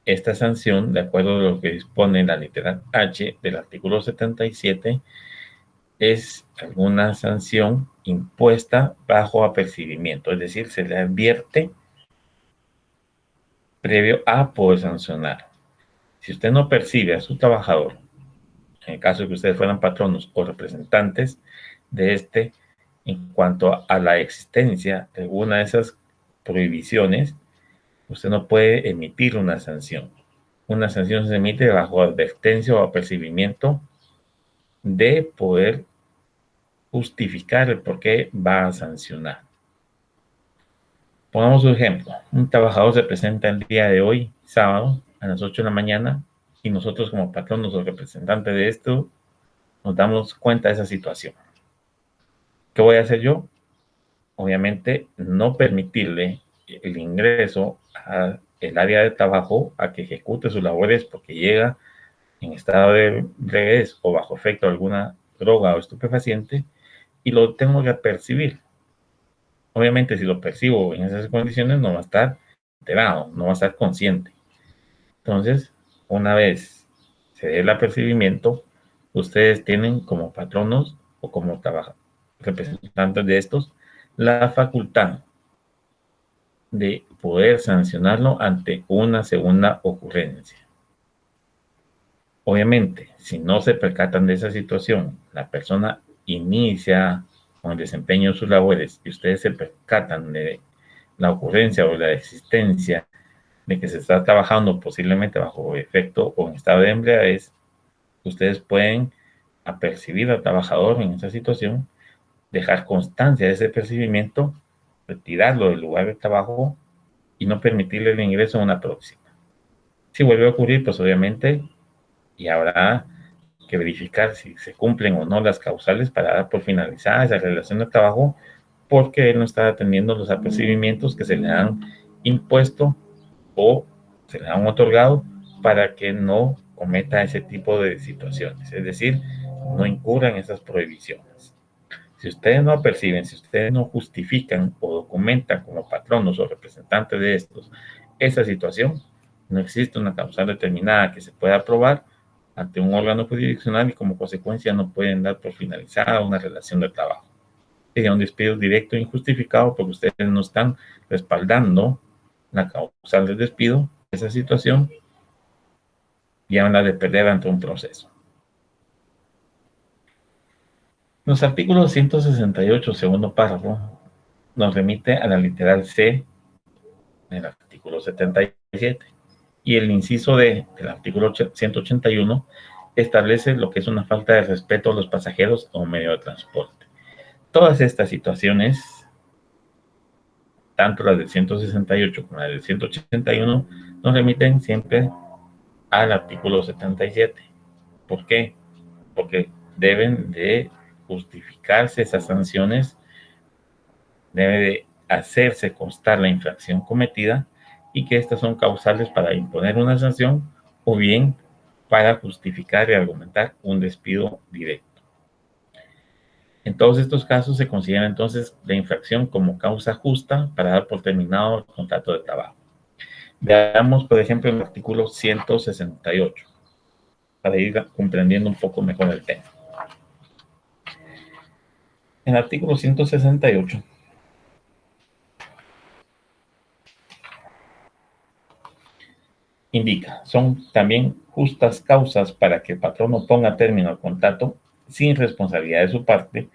Esta sanción, de acuerdo a lo que dispone la letra H del artículo 77, es alguna sanción impuesta bajo apercibimiento, es decir, se le advierte previo a poder sancionar. Si usted no percibe a su trabajador, en el caso de que ustedes fueran patronos o representantes de este, en cuanto a la existencia de alguna de esas prohibiciones, usted no puede emitir una sanción. Una sanción se emite bajo advertencia o apercibimiento de poder justificar el por qué va a sancionar. Pongamos un ejemplo. Un trabajador se presenta el día de hoy, sábado, a las 8 de la mañana, y nosotros como patronos o representantes de esto nos damos cuenta de esa situación. ¿Qué voy a hacer yo? Obviamente, no permitirle el ingreso al área de trabajo a que ejecute sus labores porque llega en estado de embriaguez o bajo efecto de alguna droga o estupefaciente y lo tengo que percibir. Obviamente, si lo percibo en esas condiciones, no va a estar enterado, no va a estar consciente. Entonces, una vez se dé el apercibimiento, ustedes tienen como patronos o como representantes de estos la facultad de poder sancionarlo ante una segunda ocurrencia. Obviamente, si no se percatan de esa situación, la persona inicia con el desempeño de sus labores y ustedes se percatan de la ocurrencia o la existencia de que se está trabajando posiblemente bajo efecto o en estado de embriaguez, ustedes pueden apercibir al trabajador en esa situación, dejar constancia de ese percibimiento, retirarlo del lugar de trabajo y no permitirle el ingreso a una próxima. Si vuelve a ocurrir, pues obviamente, y habrá que verificar si se cumplen o no las causales para dar por finalizada esa relación de trabajo, porque él no está atendiendo los apercibimientos que se le han impuesto o se le han otorgado para que no cometa ese tipo de situaciones, es decir, no incurran esas prohibiciones. Si ustedes no perciben, si ustedes no justifican o documentan como patronos o representantes de estos esa situación, no existe una causal determinada que se pueda probar ante un órgano jurisdiccional y como consecuencia no pueden dar por finalizada una relación de trabajo. Sería un despido directo e injustificado porque ustedes no están respaldando la causal del despido, esa situación, y hablan de perder ante un proceso. Los artículos 168, segundo párrafo, nos remite a la literal C del artículo 77 y el inciso D del artículo 181 establece lo que es una falta de respeto a los pasajeros o medio de transporte. Todas estas situaciones, tanto las del 168 como las del 181, nos remiten siempre al artículo 77. ¿Por qué? Porque deben de justificarse esas sanciones, debe de hacerse constar la infracción cometida y que estas son causales para imponer una sanción o bien para justificar y argumentar un despido directo. En todos estos casos se considera entonces la infracción como causa justa para dar por terminado el contrato de trabajo. Veamos, por ejemplo, el artículo 168, para ir comprendiendo un poco mejor el tema. En el artículo 168 indica, son también justas causas para que el patrono ponga término al contrato sin responsabilidad de su parte,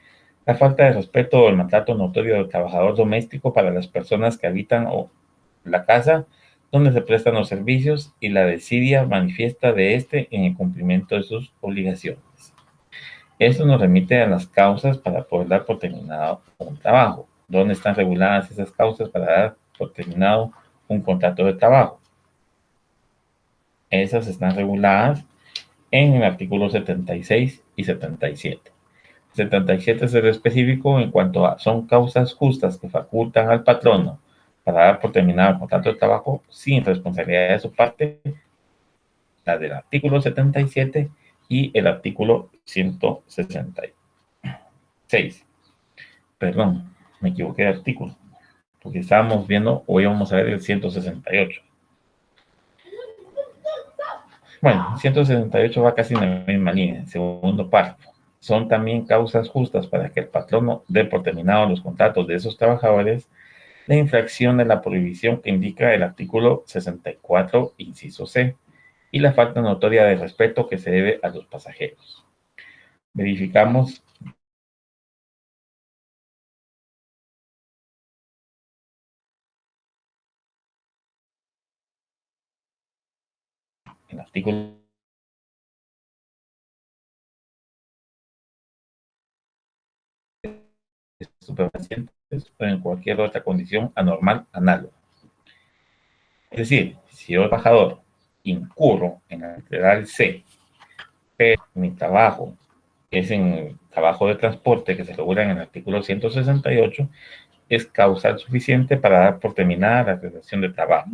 la falta de respeto o el maltrato notorio del trabajador doméstico para las personas que habitan la casa donde se prestan los servicios y la desidia manifiesta de éste en el cumplimiento de sus obligaciones. Esto nos remite a las causas para poder dar por terminado un trabajo. ¿Dónde están reguladas esas causas para dar por terminado un contrato de trabajo? Esas están reguladas en el artículo 76 y 77. 77 es el específico en cuanto a son causas justas que facultan al patrono para dar por terminado el contrato de trabajo sin responsabilidad de su parte, la del artículo 77 y el artículo 166. Perdón, me equivoqué de artículo, porque estábamos viendo, hoy vamos a ver el 168. Bueno, el 168 va casi en la misma línea, segundo párrafo. Son también causas justas para que el patrono dé por terminado los contratos de esos trabajadores la infracción de la prohibición que indica el artículo 64, inciso C, y la falta notoria de respeto que se debe a los pasajeros. Verificamos el artículo estupefacientes o en cualquier otra condición anormal análoga. Es decir, si yo, trabajador, incurro en el literal C, pero mi trabajo es en el trabajo de transporte que se regula en el artículo 168, es causal suficiente para dar por terminada la relación de trabajo.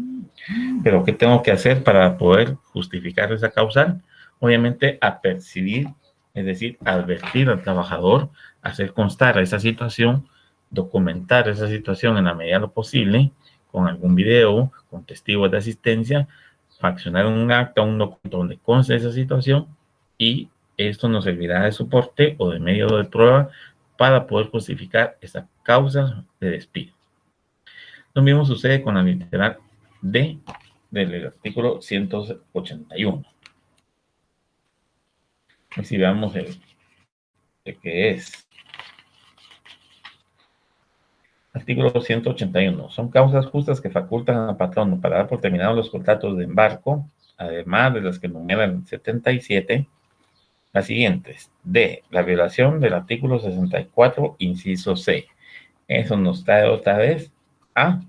Pero ¿qué tengo que hacer para poder justificar esa causal? Obviamente, apercibir, es decir, advertir al trabajador, hacer constar esa situación, documentar esa situación en la medida de lo posible, con algún video, con testigos de asistencia, fraccionar un acta, un documento donde conste esa situación, y esto nos servirá de soporte o de medio de prueba para poder justificar esa causa de despido. Lo mismo sucede con la literal D del artículo 181. Si veamos el que es. Artículo 181. Son causas justas que facultan al patrono para dar por terminados los contratos de embarco, además de las que enumeran 77, las siguientes. D. La violación del artículo 64, inciso C. Eso nos trae otra vez a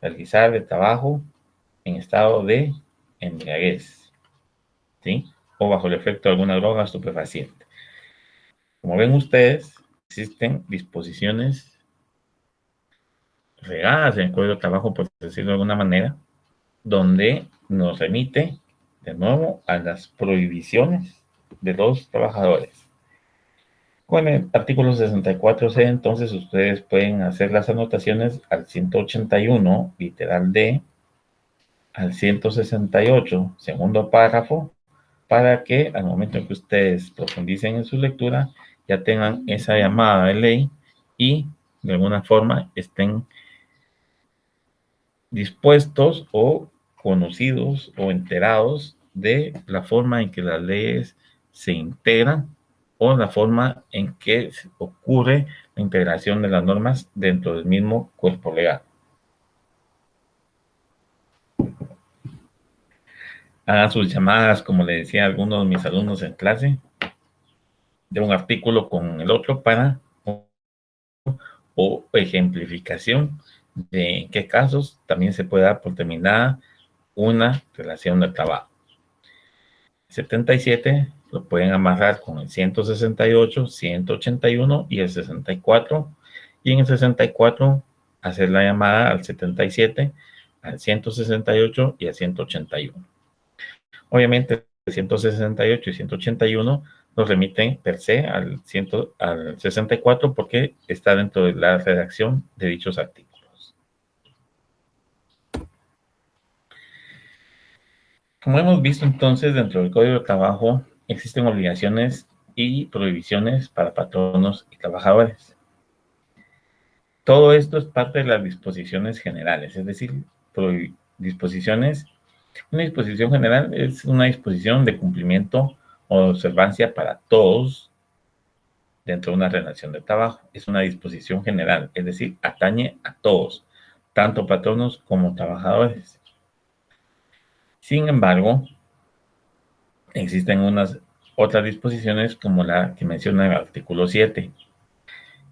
realizar el trabajo en estado de embriaguez, ¿sí? O bajo el efecto de alguna droga estupefaciente. Como ven ustedes, existen disposiciones regadas en el Código de Trabajo, por decirlo de alguna manera, donde nos remite de nuevo a las prohibiciones de los trabajadores. Con el artículo 64C, entonces ustedes pueden hacer las anotaciones al 181, literal D, al 168, segundo párrafo, para que al momento en que ustedes profundicen en su lectura, ya tengan esa llamada de ley y de alguna forma estén dispuestos o conocidos o enterados de la forma en que las leyes se integran o la forma en que ocurre la integración de las normas dentro del mismo cuerpo legal. Hagan sus llamadas, como le decía a algunos de mis alumnos en clase, de un artículo con el otro para o ejemplificación de en qué casos también se puede dar por terminada una relación de trabajo. 77 lo pueden amarrar con el 168, 181 y el 64, y en el 64 hacer la llamada al 77 al 168 y al 181. Obviamente, el 168 y 181 nos remiten per se al 64 porque está dentro de la redacción de dichos artículos. Como hemos visto entonces, dentro del Código de Trabajo existen obligaciones y prohibiciones para patronos y trabajadores. Todo esto es parte de las disposiciones generales, es decir, disposiciones. Una disposición general es una disposición de cumplimiento o de observancia para todos dentro de una relación de trabajo. Es una disposición general, es decir, atañe a todos, tanto patronos como trabajadores. Sin embargo, existen unas otras disposiciones como la que menciona el artículo 7.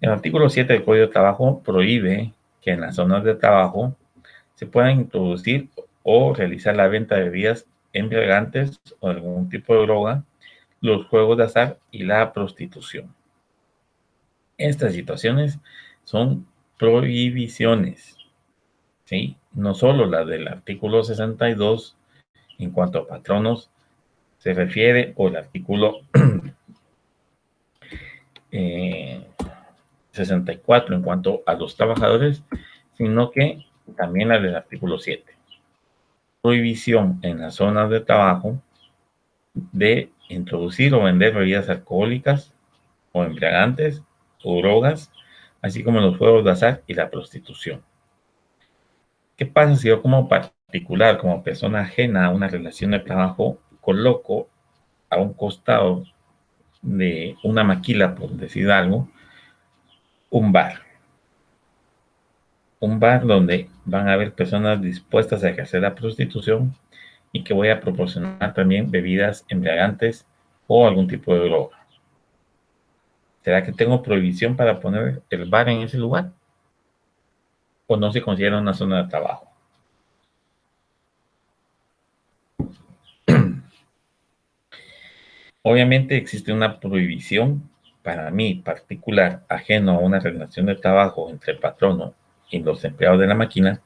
El artículo 7 del Código de Trabajo prohíbe que en las zonas de trabajo se puedan introducir o realizar la venta de bebidas embriagantes o algún tipo de droga, los juegos de azar y la prostitución. Estas situaciones son prohibiciones, ¿sí? No solo la del artículo 62 en cuanto a patronos se refiere, o el artículo 64 en cuanto a los trabajadores, sino que también la del artículo 7. Prohibición en las zonas de trabajo de introducir o vender bebidas alcohólicas o embriagantes o drogas, así como los juegos de azar y la prostitución. ¿Qué pasa si yo como particular, como persona ajena a una relación de trabajo, coloco a un costado de una maquila, por decir algo, un bar? Un bar donde van a haber personas dispuestas a ejercer la prostitución y que voy a proporcionar también bebidas embriagantes o algún tipo de droga. ¿Será que tengo prohibición para poner el bar en ese lugar? ¿O no se considera una zona de trabajo? Obviamente existe una prohibición para mí particular, ajeno a una relación de trabajo entre el patrono y los empleados de la máquina,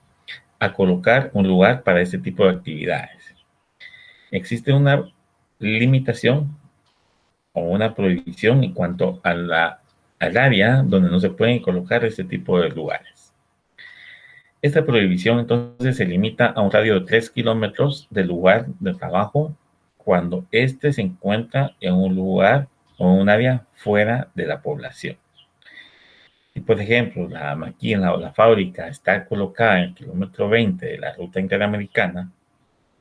a colocar un lugar para este tipo de actividades. Existe una limitación o una prohibición en cuanto a al área donde no se pueden colocar este tipo de lugares. Esta prohibición entonces se limita a un radio de 3 kilómetros del lugar de trabajo cuando éste se encuentra en un lugar o en un área fuera de la población. Si, por ejemplo, la máquina o la fábrica está colocada en el kilómetro 20 de la ruta interamericana,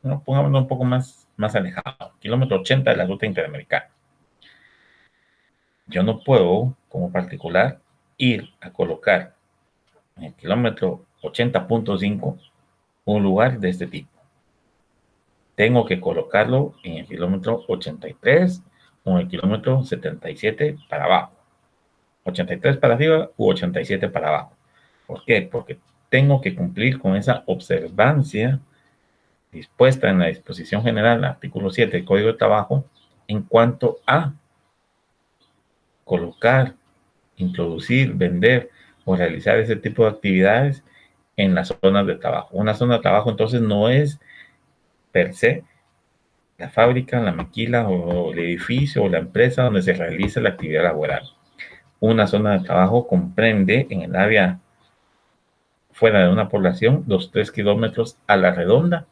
no, pongámoslo un poco más alejado, kilómetro 80 de la ruta interamericana. Yo no puedo, como particular, ir a colocar en el kilómetro 80.5 un lugar de este tipo. Tengo que colocarlo en el kilómetro 83 o en el kilómetro 77 para abajo. 83 para arriba u 87 para abajo. ¿Por qué? Porque tengo que cumplir con esa observancia dispuesta en la disposición general, artículo 7 del Código de Trabajo, en cuanto a colocar, introducir, vender o realizar ese tipo de actividades en las zonas de trabajo. Una zona de trabajo entonces no es per se la fábrica, la maquila o el edificio o la empresa donde se realiza la actividad laboral. Una zona de trabajo comprende en el área fuera de una población los 3 kilómetros a la redonda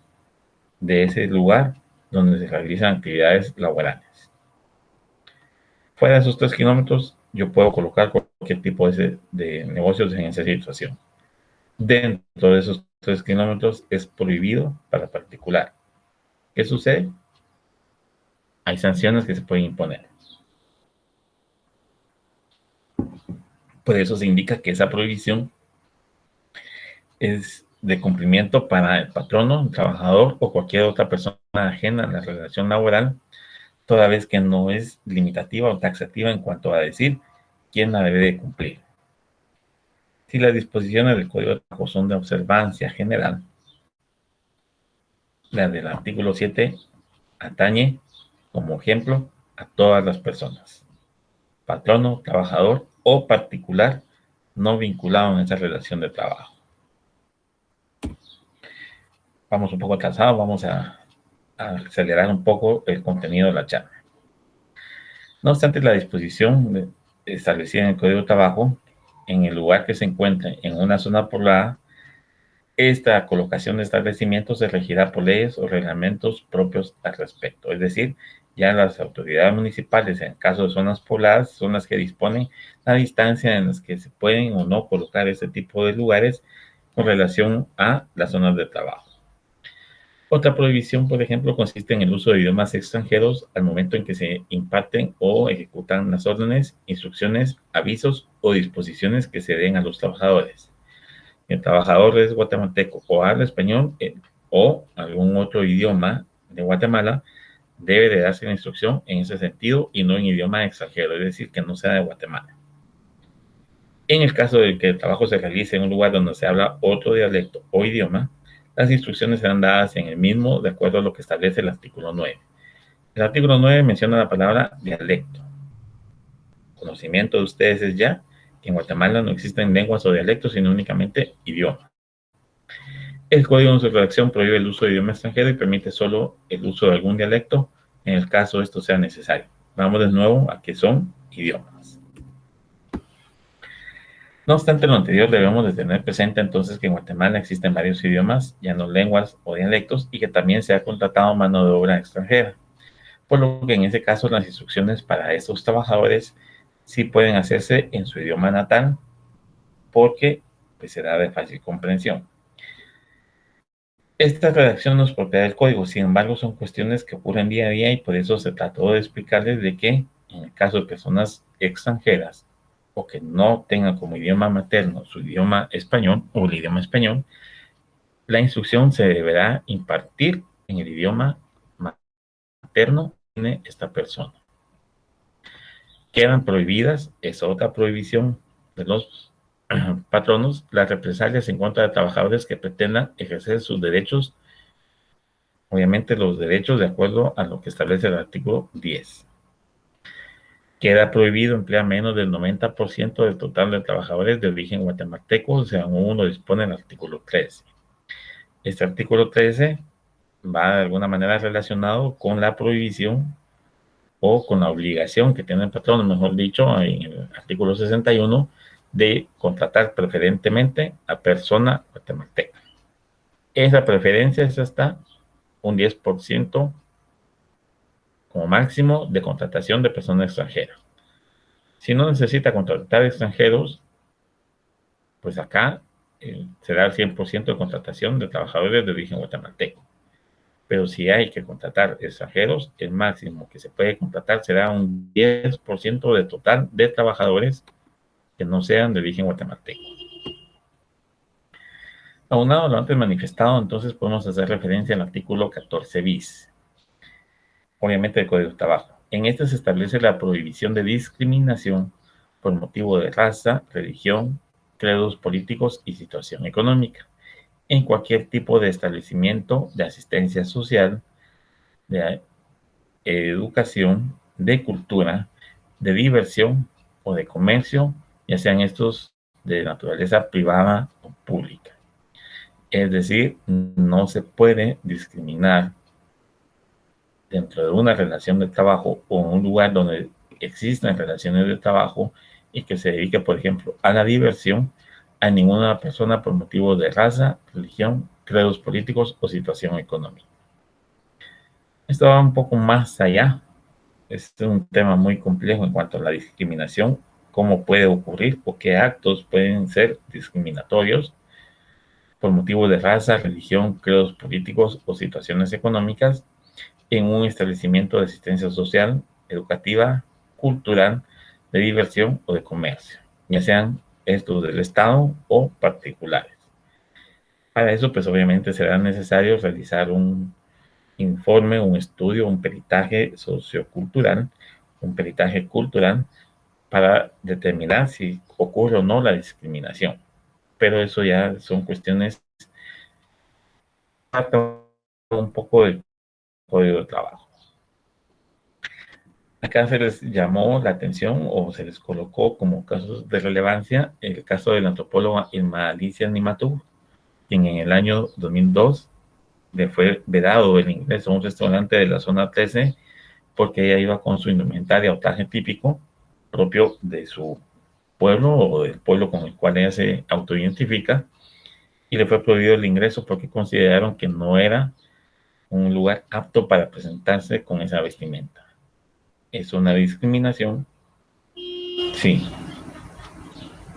de ese lugar donde se realizan actividades laborales. Fuera de esos 3 kilómetros, yo puedo colocar cualquier tipo de negocios en esa situación. Dentro de esos 3 kilómetros es prohibido para particular. ¿Qué sucede? Hay sanciones que se pueden imponer. Por eso se indica que esa prohibición es de cumplimiento para el patrono, el trabajador o cualquier otra persona ajena a la relación laboral, toda vez que no es limitativa o taxativa en cuanto a decir quién la debe de cumplir. Si las disposiciones del Código de Trabajo son de observancia general, la del artículo 7 atañe, como ejemplo, a todas las personas, patrono, trabajador o particular no vinculado en esa relación de trabajo. vamos un poco atrasados, vamos a acelerar un poco el contenido de la charla. No obstante, la disposición establecida en el Código de Trabajo, en el lugar que se encuentre en una zona poblada, esta colocación de establecimientos se regirá por leyes o reglamentos propios al respecto. Es decir, ya las autoridades municipales, en caso de zonas pobladas, son las que disponen la distancia en las que se pueden o no colocar este tipo de lugares con relación a las zonas de trabajo. Otra prohibición, por ejemplo, consiste en el uso de idiomas extranjeros al momento en que se imparten o ejecutan las órdenes, instrucciones, avisos o disposiciones que se den a los trabajadores. El trabajador es guatemalteco o habla español o algún otro idioma de Guatemala, debe de darse la instrucción en ese sentido y no en idioma extranjero, es decir, que no sea de Guatemala. En el caso de que el trabajo se realice en un lugar donde se habla otro dialecto o idioma, las instrucciones serán dadas en el mismo de acuerdo a lo que establece el artículo 9. El artículo 9 menciona la palabra dialecto. Conocimiento de ustedes es ya que en Guatemala no existen lenguas o dialectos, sino únicamente idiomas. El código en su redacción prohíbe el uso de idioma extranjero y permite solo el uso de algún dialecto en el caso esto sea necesario. Vamos de nuevo a qué son idiomas. No obstante lo anterior, debemos de tener presente entonces que en Guatemala existen varios idiomas, ya no lenguas o dialectos, y que también se ha contratado mano de obra extranjera. Por lo que en ese caso las instrucciones para estos trabajadores sí pueden hacerse en su idioma natal, porque pues, será de fácil comprensión. Esta redacción no es propiedad del código, sin embargo son cuestiones que ocurren día a día y por eso se trató de explicarles de que en el caso de personas extranjeras o que no tengan como idioma materno su idioma español o el idioma español, la instrucción se deberá impartir en el idioma materno de esta persona. Quedan prohibidas, es otra prohibición de los patronos, las represalias en contra de trabajadores que pretendan ejercer sus derechos, obviamente los derechos de acuerdo a lo que establece el artículo 10. Queda prohibido emplear menos del 90% del total de trabajadores de origen guatemalteco, según lo dispone el artículo 13. Este artículo 13 va de alguna manera relacionado con la prohibición o con la obligación que tiene el patrón, mejor dicho, en el artículo 61, de contratar preferentemente a persona guatemalteca. Esa preferencia es hasta un 10% como máximo de contratación de personas extranjeras. Si no necesita contratar extranjeros, pues acá será el 100% de contratación de trabajadores de origen guatemalteco. Pero si hay que contratar extranjeros, el máximo que se puede contratar será un 10% del total de trabajadores que no sean de origen guatemalteco. Aunado a lo antes manifestado, entonces podemos hacer referencia al artículo 14 bis, obviamente del Código de Trabajo. En este se establece la prohibición de discriminación por motivo de raza, religión, credos políticos y situación económica en cualquier tipo de establecimiento de asistencia social, de educación, de cultura, de diversión o de comercio, ya sean estos de naturaleza privada o pública. Es decir, no se puede discriminar dentro de una relación de trabajo o en un lugar donde existan relaciones de trabajo y que se dedique, por ejemplo, a la diversión, a ninguna persona por motivo de raza, religión, credos políticos o situación económica. Esto va un poco más allá. Este es un tema muy complejo en cuanto a la discriminación, cómo puede ocurrir o qué actos pueden ser discriminatorios por motivo de raza, religión, credos políticos o situaciones económicas en un establecimiento de asistencia social, educativa, cultural, de diversión o de comercio, ya sean estos del Estado o particulares. Para eso, pues obviamente será necesario realizar un informe, un estudio, un peritaje sociocultural, un peritaje cultural para determinar si ocurre o no la discriminación. Pero eso ya son cuestiones un poco del Código de Trabajo. Acá se les llamó la atención o se les colocó como casos de relevancia el caso de la antropóloga Irma Alicia Nimatú, quien en el año 2002 le fue vedado el ingreso a un restaurante de la zona 13 porque ella iba con su indumentaria o traje típico propio de su pueblo o del pueblo con el cual ella se autoidentifica, y le fue prohibido el ingreso porque consideraron que no era un lugar apto para presentarse con esa vestimenta. Es una discriminación, sí.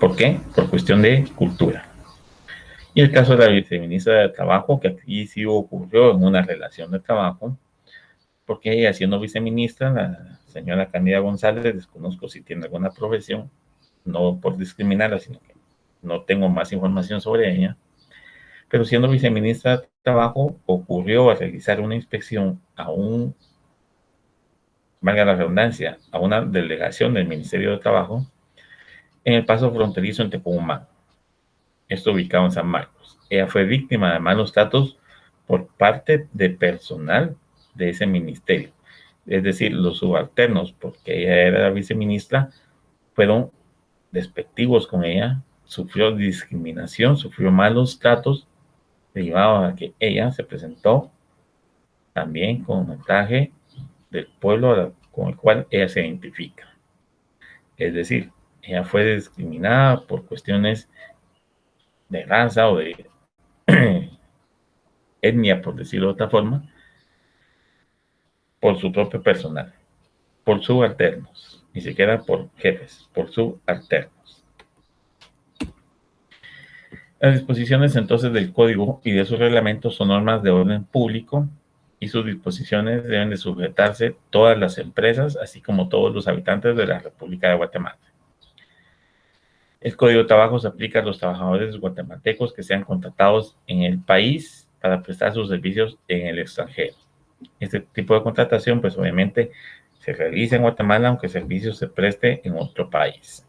¿Por qué? Por cuestión de cultura. Y el caso de la viceministra de Trabajo, que aquí sí ocurrió en una relación de trabajo, porque ella, siendo viceministra, la señora Candida González, desconozco si tiene alguna profesión, no por discriminarla, sino que no tengo más información sobre ella, pero siendo viceministra de Trabajo, ocurrió a realizar una inspección a valga la redundancia, a una delegación del Ministerio de Trabajo en el paso fronterizo en Tecumán, esto ubicado en San Marcos. Ella fue víctima de malos tratos por parte de personal de ese ministerio, es decir, los subalternos, porque ella era la viceministra, fueron despectivos con ella, sufrió discriminación, sufrió malos tratos, derivado a que ella se presentó también con el traje del pueblo con el cual ella se identifica. Es decir, ella fue discriminada por cuestiones de raza o de etnia, por decirlo de otra forma, por su propio personal, por subalternos, ni siquiera por jefes, por subalternos. Las disposiciones entonces del código y de sus reglamentos son normas de orden público y sus disposiciones deben de sujetarse todas las empresas, así como todos los habitantes de la República de Guatemala. El Código de Trabajo se aplica a los trabajadores guatemaltecos que sean contratados en el país para prestar sus servicios en el extranjero. Este tipo de contratación, pues obviamente, se realiza en Guatemala, aunque el servicio se preste en otro país.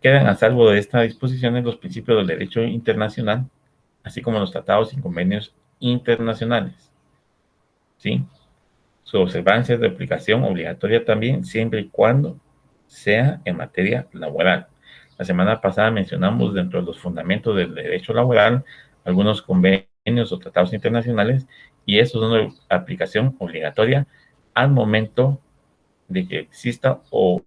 Quedan a salvo de estas disposiciones los principios del derecho internacional, así como los tratados y convenios internacionales. ¿Sí? Su observancia es de aplicación obligatoria también, siempre y cuando sea en materia laboral. La semana pasada mencionamos dentro de los fundamentos del derecho laboral algunos convenios o tratados internacionales, y estos son de aplicación obligatoria al momento de que exista u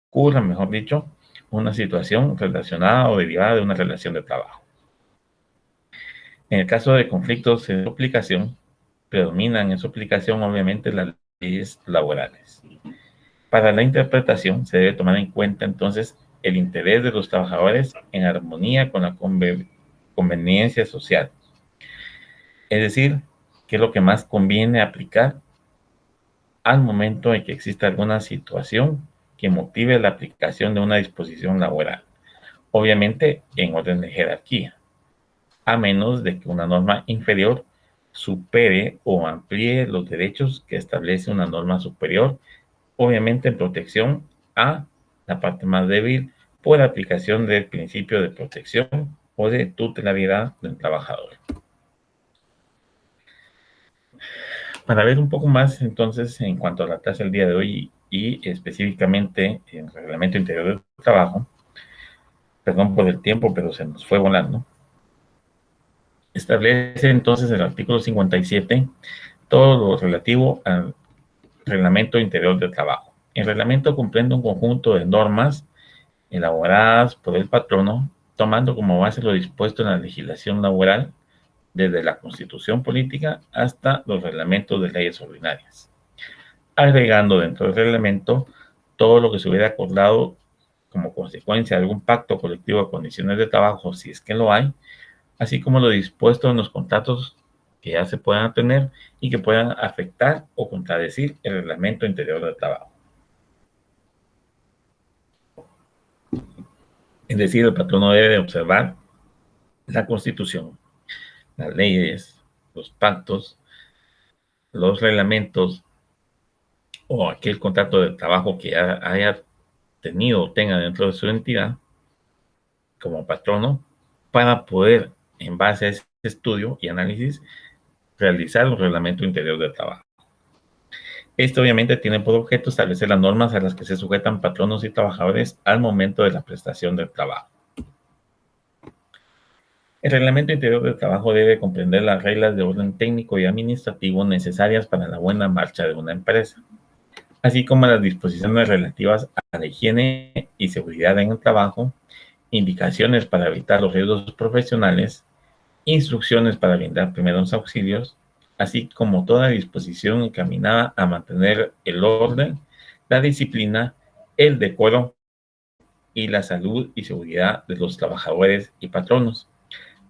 ocurra, mejor dicho, una situación relacionada o derivada de una relación de trabajo. En el caso de conflictos en su aplicación, predominan en su aplicación obviamente las leyes laborales. Para la interpretación se debe tomar en cuenta entonces el interés de los trabajadores en armonía con la conveniencia social. Es decir, qué es lo que más conviene aplicar al momento en que exista alguna situación que motive la aplicación de una disposición laboral. Obviamente en orden de jerarquía, a menos de que una norma inferior supere o amplíe los derechos que establece una norma superior, obviamente en protección a la parte más débil por aplicación del principio de protección o de tutelaridad del trabajador. Para ver un poco más entonces en cuanto a la tasa del día de hoy y específicamente en el Reglamento Interior del Trabajo, perdón por el tiempo, pero se nos fue volando, establece entonces el artículo 57 todo lo relativo al Reglamento Interior del Trabajo. El reglamento comprende un conjunto de normas elaboradas por el patrono, tomando como base lo dispuesto en la legislación laboral, desde la Constitución Política hasta los reglamentos de leyes ordinarias, agregando dentro del reglamento todo lo que se hubiera acordado como consecuencia de algún pacto colectivo de condiciones de trabajo, si es que lo hay, así como lo dispuesto en los contratos que ya se puedan tener y que puedan afectar o contradecir el Reglamento Interior del Trabajo. Es decir, el patrono debe observar la Constitución, las leyes, los pactos, los reglamentos o aquel contrato de trabajo que haya tenido o tenga dentro de su entidad como patrono, para poder, en base a ese estudio y análisis, realizar un reglamento interior de trabajo. Esto obviamente tiene por objeto establecer las normas a las que se sujetan patronos y trabajadores al momento de la prestación del trabajo. El reglamento interior de trabajo debe comprender las reglas de orden técnico y administrativo necesarias para la buena marcha de una empresa, así como las disposiciones relativas a la higiene y seguridad en el trabajo, indicaciones para evitar los riesgos profesionales, instrucciones para brindar primeros auxilios, así como toda disposición encaminada a mantener el orden, la disciplina, el decoro y la salud y seguridad de los trabajadores y patronos,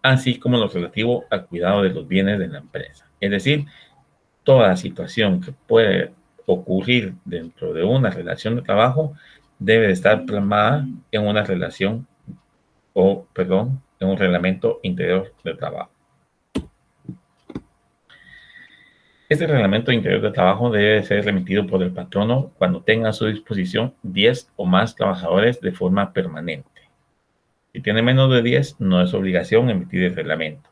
así como lo relativo al cuidado de los bienes de la empresa. Es decir, toda situación que puede ocurrir dentro de una relación de trabajo debe de estar plasmada en una relación en un reglamento interior de trabajo. Este reglamento interior de trabajo debe ser remitido por el patrono cuando tenga a su disposición 10 o más trabajadores de forma permanente. Si tiene menos de 10, no es obligación emitir el reglamento.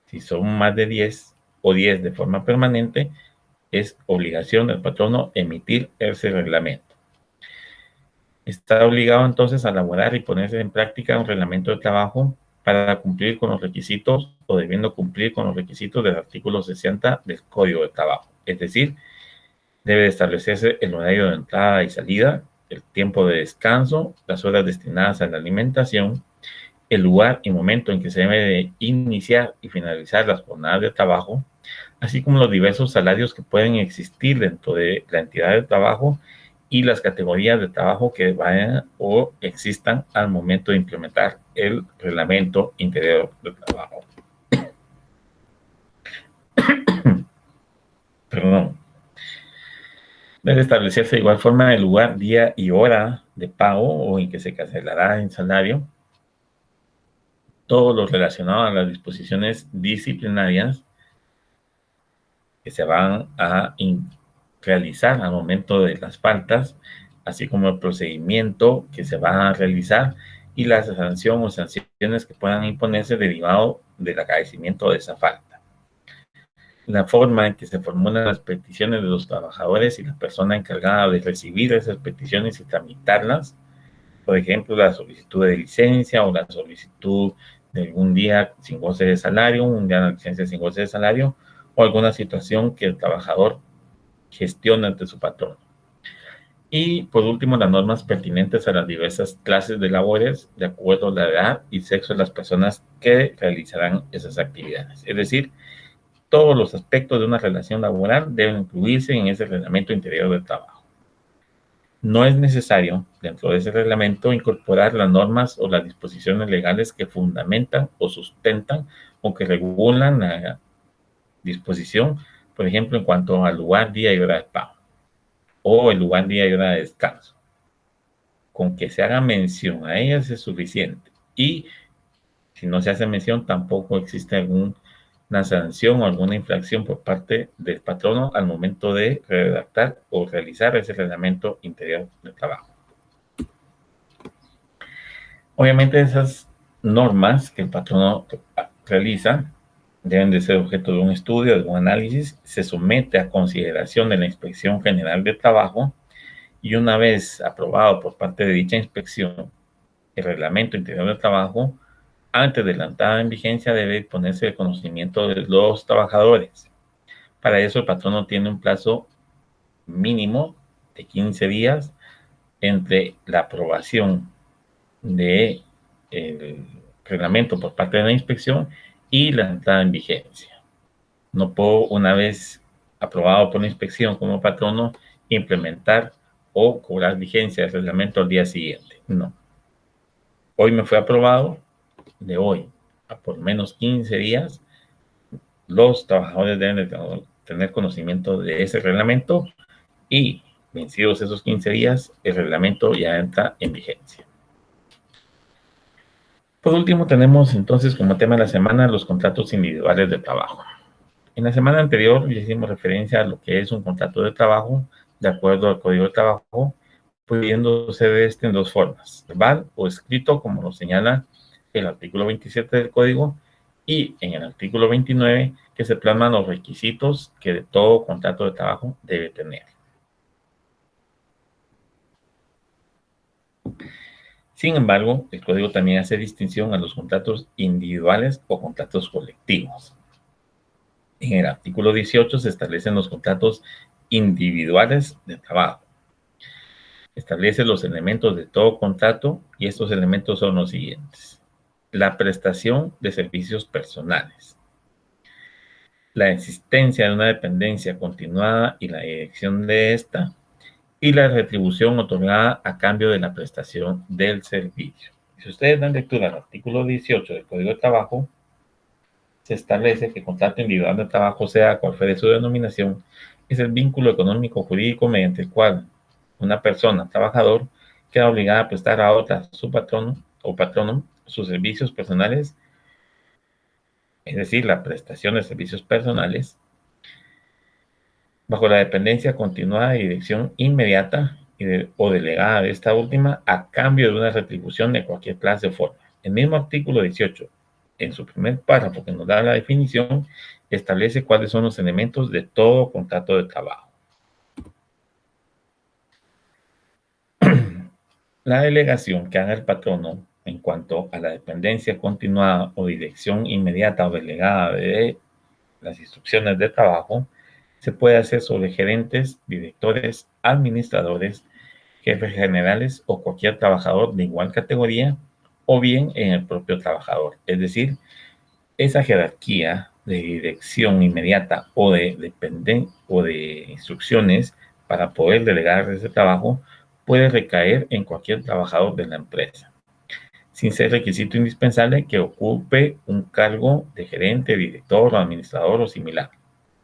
Si son más de 10 o 10 de forma permanente, es obligación del patrono emitir ese reglamento. Está obligado entonces a elaborar y ponerse en práctica un reglamento de trabajo para cumplir con los requisitos o debiendo cumplir con los requisitos del artículo 60 del Código de Trabajo. Es decir, debe establecerse el horario de entrada y salida, el tiempo de descanso, las horas destinadas a la alimentación, el lugar y momento en que se debe de iniciar y finalizar las jornadas de trabajo, así como los diversos salarios que pueden existir dentro de la entidad de trabajo y las categorías de trabajo que vayan o existan al momento de implementar el reglamento interior de trabajo. Perdón. Debe establecerse de igual forma el lugar, día y hora de pago o en que se cancelará el salario. Todo lo relacionado a las disposiciones disciplinarias que se van a realizar al momento de las faltas, así como el procedimiento que se va a realizar y la sanción o sanciones que puedan imponerse derivado del acaecimiento de esa falta. La forma en que se formulan las peticiones de los trabajadores y la persona encargada de recibir esas peticiones y tramitarlas, por ejemplo, la solicitud de licencia o la solicitud de algún día sin goce de salario, un día de licencia sin goce de salario, o alguna situación que el trabajador gestiona ante su patrón. Y por último, las normas pertinentes a las diversas clases de labores de acuerdo a la edad y sexo de las personas que realizarán esas actividades. Es decir, todos los aspectos de una relación laboral deben incluirse en ese reglamento interior del trabajo. No es necesario, dentro de ese reglamento, incorporar las normas o las disposiciones legales que fundamentan o sustentan o que regulan la disposición, por ejemplo, en cuanto al lugar, día y hora de pago, o el lugar, día y hora de descanso. Con que se haga mención a ellas es suficiente. Y si no se hace mención, tampoco existe alguna sanción o alguna infracción por parte del patrono al momento de redactar o realizar ese reglamento interior de trabajo. Obviamente esas normas que el patrono realiza deben de ser objeto de un estudio, de un análisis, se somete a consideración de la Inspección General de Trabajo y una vez aprobado por parte de dicha inspección, el reglamento interior de trabajo, antes de la entrada en vigencia, debe ponerse el conocimiento de los trabajadores. Para eso, el patrono tiene un plazo mínimo de 15 días entre la aprobación del reglamento por parte de la inspección y la entrada en vigencia. No puedo, una vez aprobado por la inspección como patrono, implementar o cobrar vigencia del reglamento al día siguiente. No. Hoy me fue aprobado, de hoy a por menos 15 días, los trabajadores deben de tener conocimiento de ese reglamento y vencidos esos 15 días, el reglamento ya entra en vigencia. Por último, tenemos entonces como tema de la semana los contratos individuales de trabajo. En la semana anterior ya hicimos referencia a lo que es un contrato de trabajo de acuerdo al Código de Trabajo, pudiéndose de este en dos formas, verbal o escrito, como lo señala el artículo 27 del Código, y en el artículo 29 que se plasman los requisitos que todo contrato de trabajo debe tener. Sin embargo, el código también hace distinción a los contratos individuales o contratos colectivos. En el artículo 18 se establecen los contratos individuales de trabajo. Establece los elementos de todo contrato y estos elementos son los siguientes: la prestación de servicios personales, la existencia de una dependencia continuada y la dirección de esta, y la retribución otorgada a cambio de la prestación del servicio. Si ustedes dan lectura al artículo 18 del Código de Trabajo, se establece que el contrato individual de trabajo, sea cual fuere su denominación, es el vínculo económico jurídico mediante el cual una persona, trabajador, queda obligada a prestar a otra, su patrono o patrono, sus servicios personales, es decir, la prestación de servicios personales, bajo la dependencia continuada y dirección inmediata o delegada de esta última, a cambio de una retribución de cualquier clase o forma. El mismo artículo 18, en su primer párrafo que nos da la definición, establece cuáles son los elementos de todo contrato de trabajo. La delegación que haga el patrono en cuanto a la dependencia continuada o dirección inmediata o delegada de las instrucciones de trabajo se puede hacer sobre gerentes, directores, administradores, jefes generales o cualquier trabajador de igual categoría, o bien en el propio trabajador. Es decir, esa jerarquía de dirección inmediata o de instrucciones para poder delegar ese trabajo puede recaer en cualquier trabajador de la empresa, sin ser requisito indispensable que ocupe un cargo de gerente, director, administrador o similar.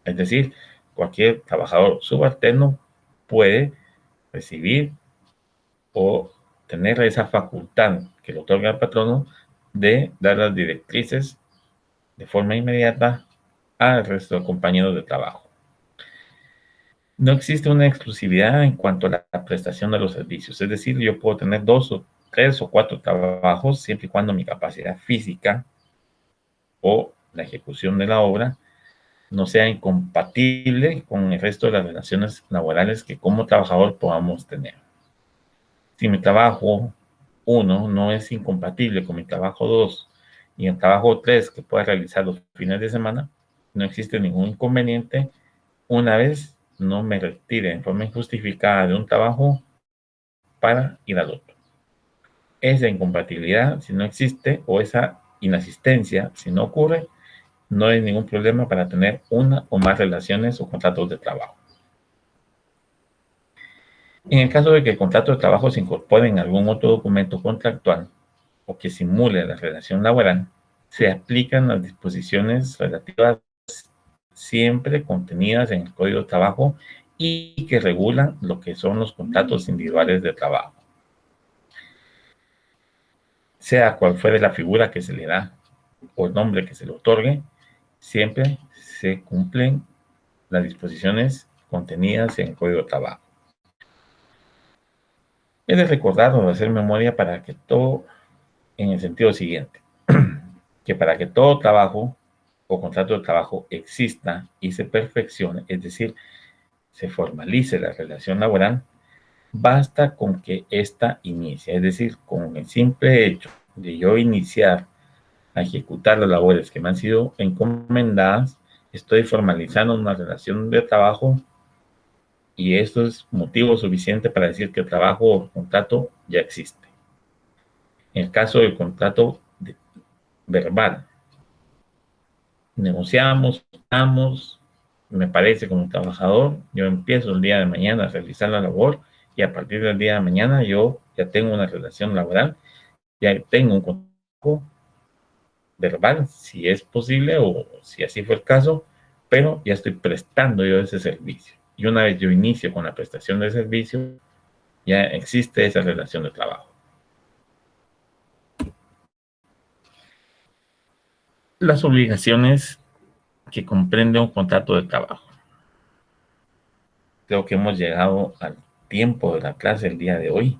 Es decir, cualquier trabajador subalterno puede recibir o tener esa facultad que le otorga el patrono de dar las directrices de forma inmediata al resto de compañeros de trabajo. No existe una exclusividad en cuanto a la prestación de los servicios, es decir, yo puedo tener 2 o 3 o 4 trabajos siempre y cuando mi capacidad física o la ejecución de la obra no sea incompatible con el resto de las relaciones laborales que como trabajador podamos tener. Si mi trabajo 1 no es incompatible con mi trabajo 2 y el trabajo 3 que pueda realizar los fines de semana, no existe ningún inconveniente una vez no me retire en forma injustificada de un trabajo para ir al otro. Esa incompatibilidad, si no existe, o esa inasistencia, si no ocurre, no hay ningún problema para tener una o más relaciones o contratos de trabajo. En el caso de que el contrato de trabajo se incorpore en algún otro documento contractual o que simule la relación laboral, se aplican las disposiciones relativas siempre contenidas en el Código de Trabajo y que regulan lo que son los contratos individuales de trabajo. Sea cual fuere la figura que se le da o el nombre que se le otorgue, siempre se cumplen las disposiciones contenidas en el Código de Trabajo. Es de recordar o de hacer memoria para que todo, en el sentido siguiente, que para que todo trabajo o contrato de trabajo exista y se perfeccione, es decir, se formalice la relación laboral, basta con que ésta inicie, es decir, con el simple hecho de yo iniciar a ejecutar las labores que me han sido encomendadas, estoy formalizando una relación de trabajo y esto es motivo suficiente para decir que el trabajo o contrato ya existe. En el caso del contrato verbal, negociamos, me parece como trabajador, yo empiezo el día de mañana a realizar la labor y a partir del día de mañana yo ya tengo una relación laboral, ya tengo un contrato verbal, si es posible o si así fue el caso, pero ya estoy prestando yo ese servicio. Y una vez yo inicio con la prestación de servicio, ya existe esa relación de trabajo. Las obligaciones que comprende un contrato de trabajo. Creo que hemos llegado al tiempo de la clase el día de hoy.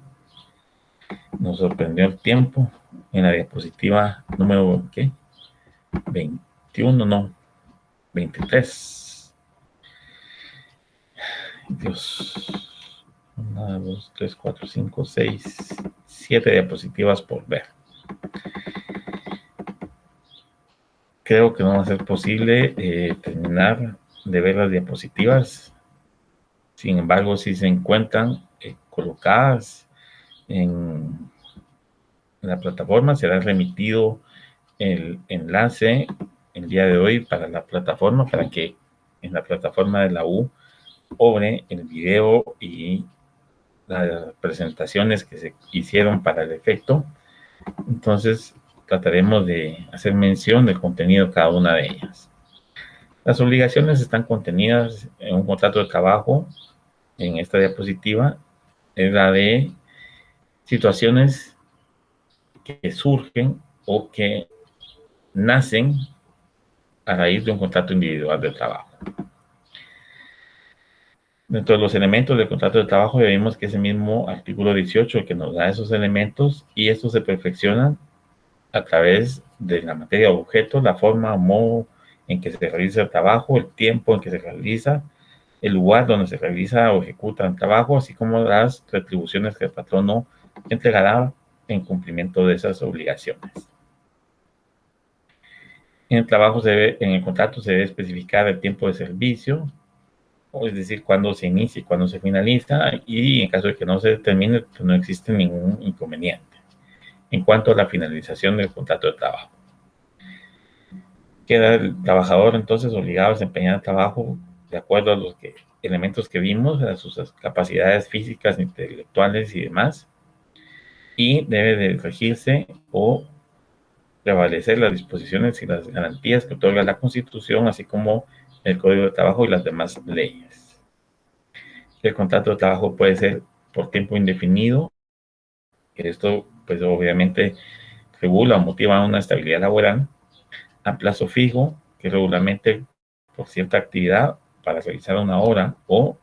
Nos sorprendió el tiempo en la diapositiva número, ¿qué? 21, no, 23. Dios. 1, 2, 3, 4, 5, 6, 7 diapositivas por ver. Creo que no va a ser posible terminar de ver las diapositivas. Sin embargo, si se encuentran colocadas en la plataforma, será remitido el enlace el día de hoy para la plataforma, para que en la plataforma de la U obre el video y las presentaciones que se hicieron para el efecto. Entonces, trataremos de hacer mención del contenido de cada una de ellas. Las obligaciones están contenidas en un contrato de trabajo. En esta diapositiva es la de situaciones que surgen o que nacen a raíz de un contrato individual de trabajo. Dentro de los elementos del contrato de trabajo, ya vimos que es el mismo artículo 18 que nos da esos elementos, y estos se perfeccionan a través de la materia objeto, la forma o modo en que se realiza el trabajo, el tiempo en que se realiza, el lugar donde se realiza o ejecuta el trabajo, así como las retribuciones que el patrono entregará en cumplimiento de esas obligaciones. En el trabajo en el contrato se debe especificar el tiempo de servicio, es decir, cuándo se inicia y cuándo se finaliza, y en caso de que no se determine, pues no existe ningún inconveniente. En cuanto a la finalización del contrato de trabajo, queda el trabajador entonces obligado a desempeñar el trabajo de acuerdo a los elementos que vimos, a sus capacidades físicas, intelectuales y demás, y debe de regirse o prevalecer las disposiciones y las garantías que otorga la Constitución, así como el Código de Trabajo y las demás leyes. El contrato de trabajo puede ser por tiempo indefinido. Esto, pues obviamente, regula o motiva una estabilidad laboral. A plazo fijo, que regularmente por cierta actividad para realizar una obra o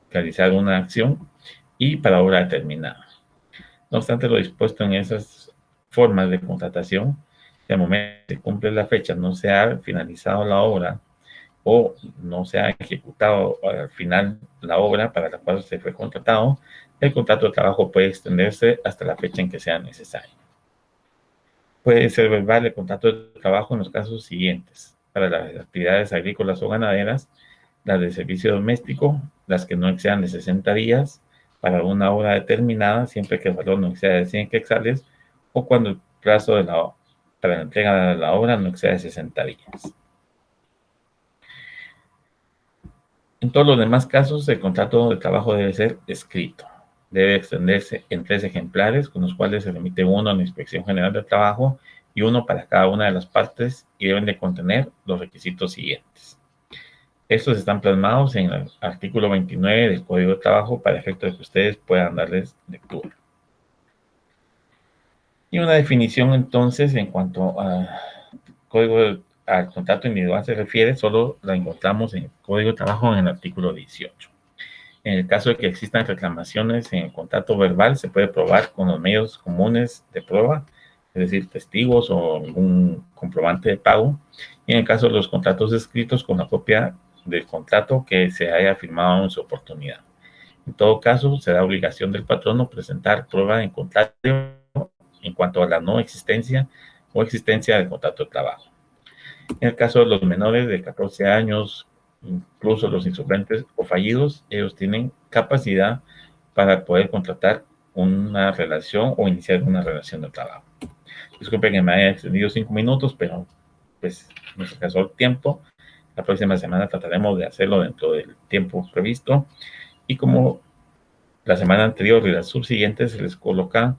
realizar una acción, y para obra determinada. No obstante, lo dispuesto en esas formas de contratación, si al momento que se cumple la fecha no se ha finalizado la obra o no se ha ejecutado al final la obra para la cual se fue contratado, el contrato de trabajo puede extenderse hasta la fecha en que sea necesario. Puede ser verbal el contrato de trabajo en los casos siguientes: para las actividades agrícolas o ganaderas, las de servicio doméstico, las que no excedan de 60 días, para una obra determinada, siempre que el valor no exceda de 100 quetzales, o cuando el plazo para la entrega de la obra no exceda de 60 días. En todos los demás casos, el contrato de trabajo debe ser escrito. Debe extenderse en 3 ejemplares, con los cuales se remite uno a la Inspección General del Trabajo y uno para cada una de las partes, y deben de contener los requisitos siguientes. Estos están plasmados en el artículo 29 del Código de Trabajo para efecto de que ustedes puedan darles lectura. Y una definición entonces en cuanto al contrato individual se refiere, solo la encontramos en el Código de Trabajo en el artículo 18. En el caso de que existan reclamaciones en el contrato verbal, se puede probar con los medios comunes de prueba, es decir, testigos o algún comprobante de pago. Y en el caso de los contratos escritos, con la copia del contrato que se haya firmado en su oportunidad. En todo caso, será obligación del patrono presentar prueba en contrario en cuanto a la no existencia o existencia del contrato de trabajo. En el caso de los menores de 14 años, incluso los insolventes o fallidos, ellos tienen capacidad para poder contratar una relación o iniciar una relación de trabajo. Disculpen que me haya extendido 5 minutos, pero pues nos alcanzó el tiempo. La próxima semana trataremos de hacerlo dentro del tiempo previsto, y como la semana anterior y las subsiguientes se les coloca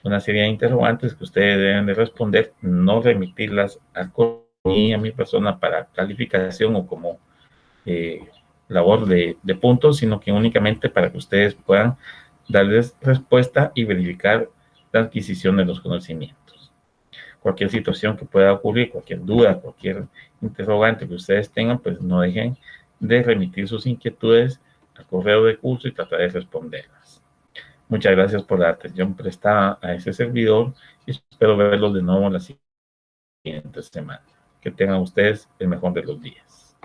una serie de interrogantes que ustedes deben de responder, no remitirlas al correo ni a mi persona para calificación o como labor de puntos, sino que únicamente para que ustedes puedan darles respuesta y verificar la adquisición de los conocimientos. Cualquier situación que pueda ocurrir, cualquier duda, cualquier interrogante que ustedes tengan, pues no dejen de remitir sus inquietudes al correo de curso y tratar de responderlas. Muchas gracias por la atención prestada a ese servidor y espero verlos de nuevo la siguiente semana. Que tengan ustedes el mejor de los días.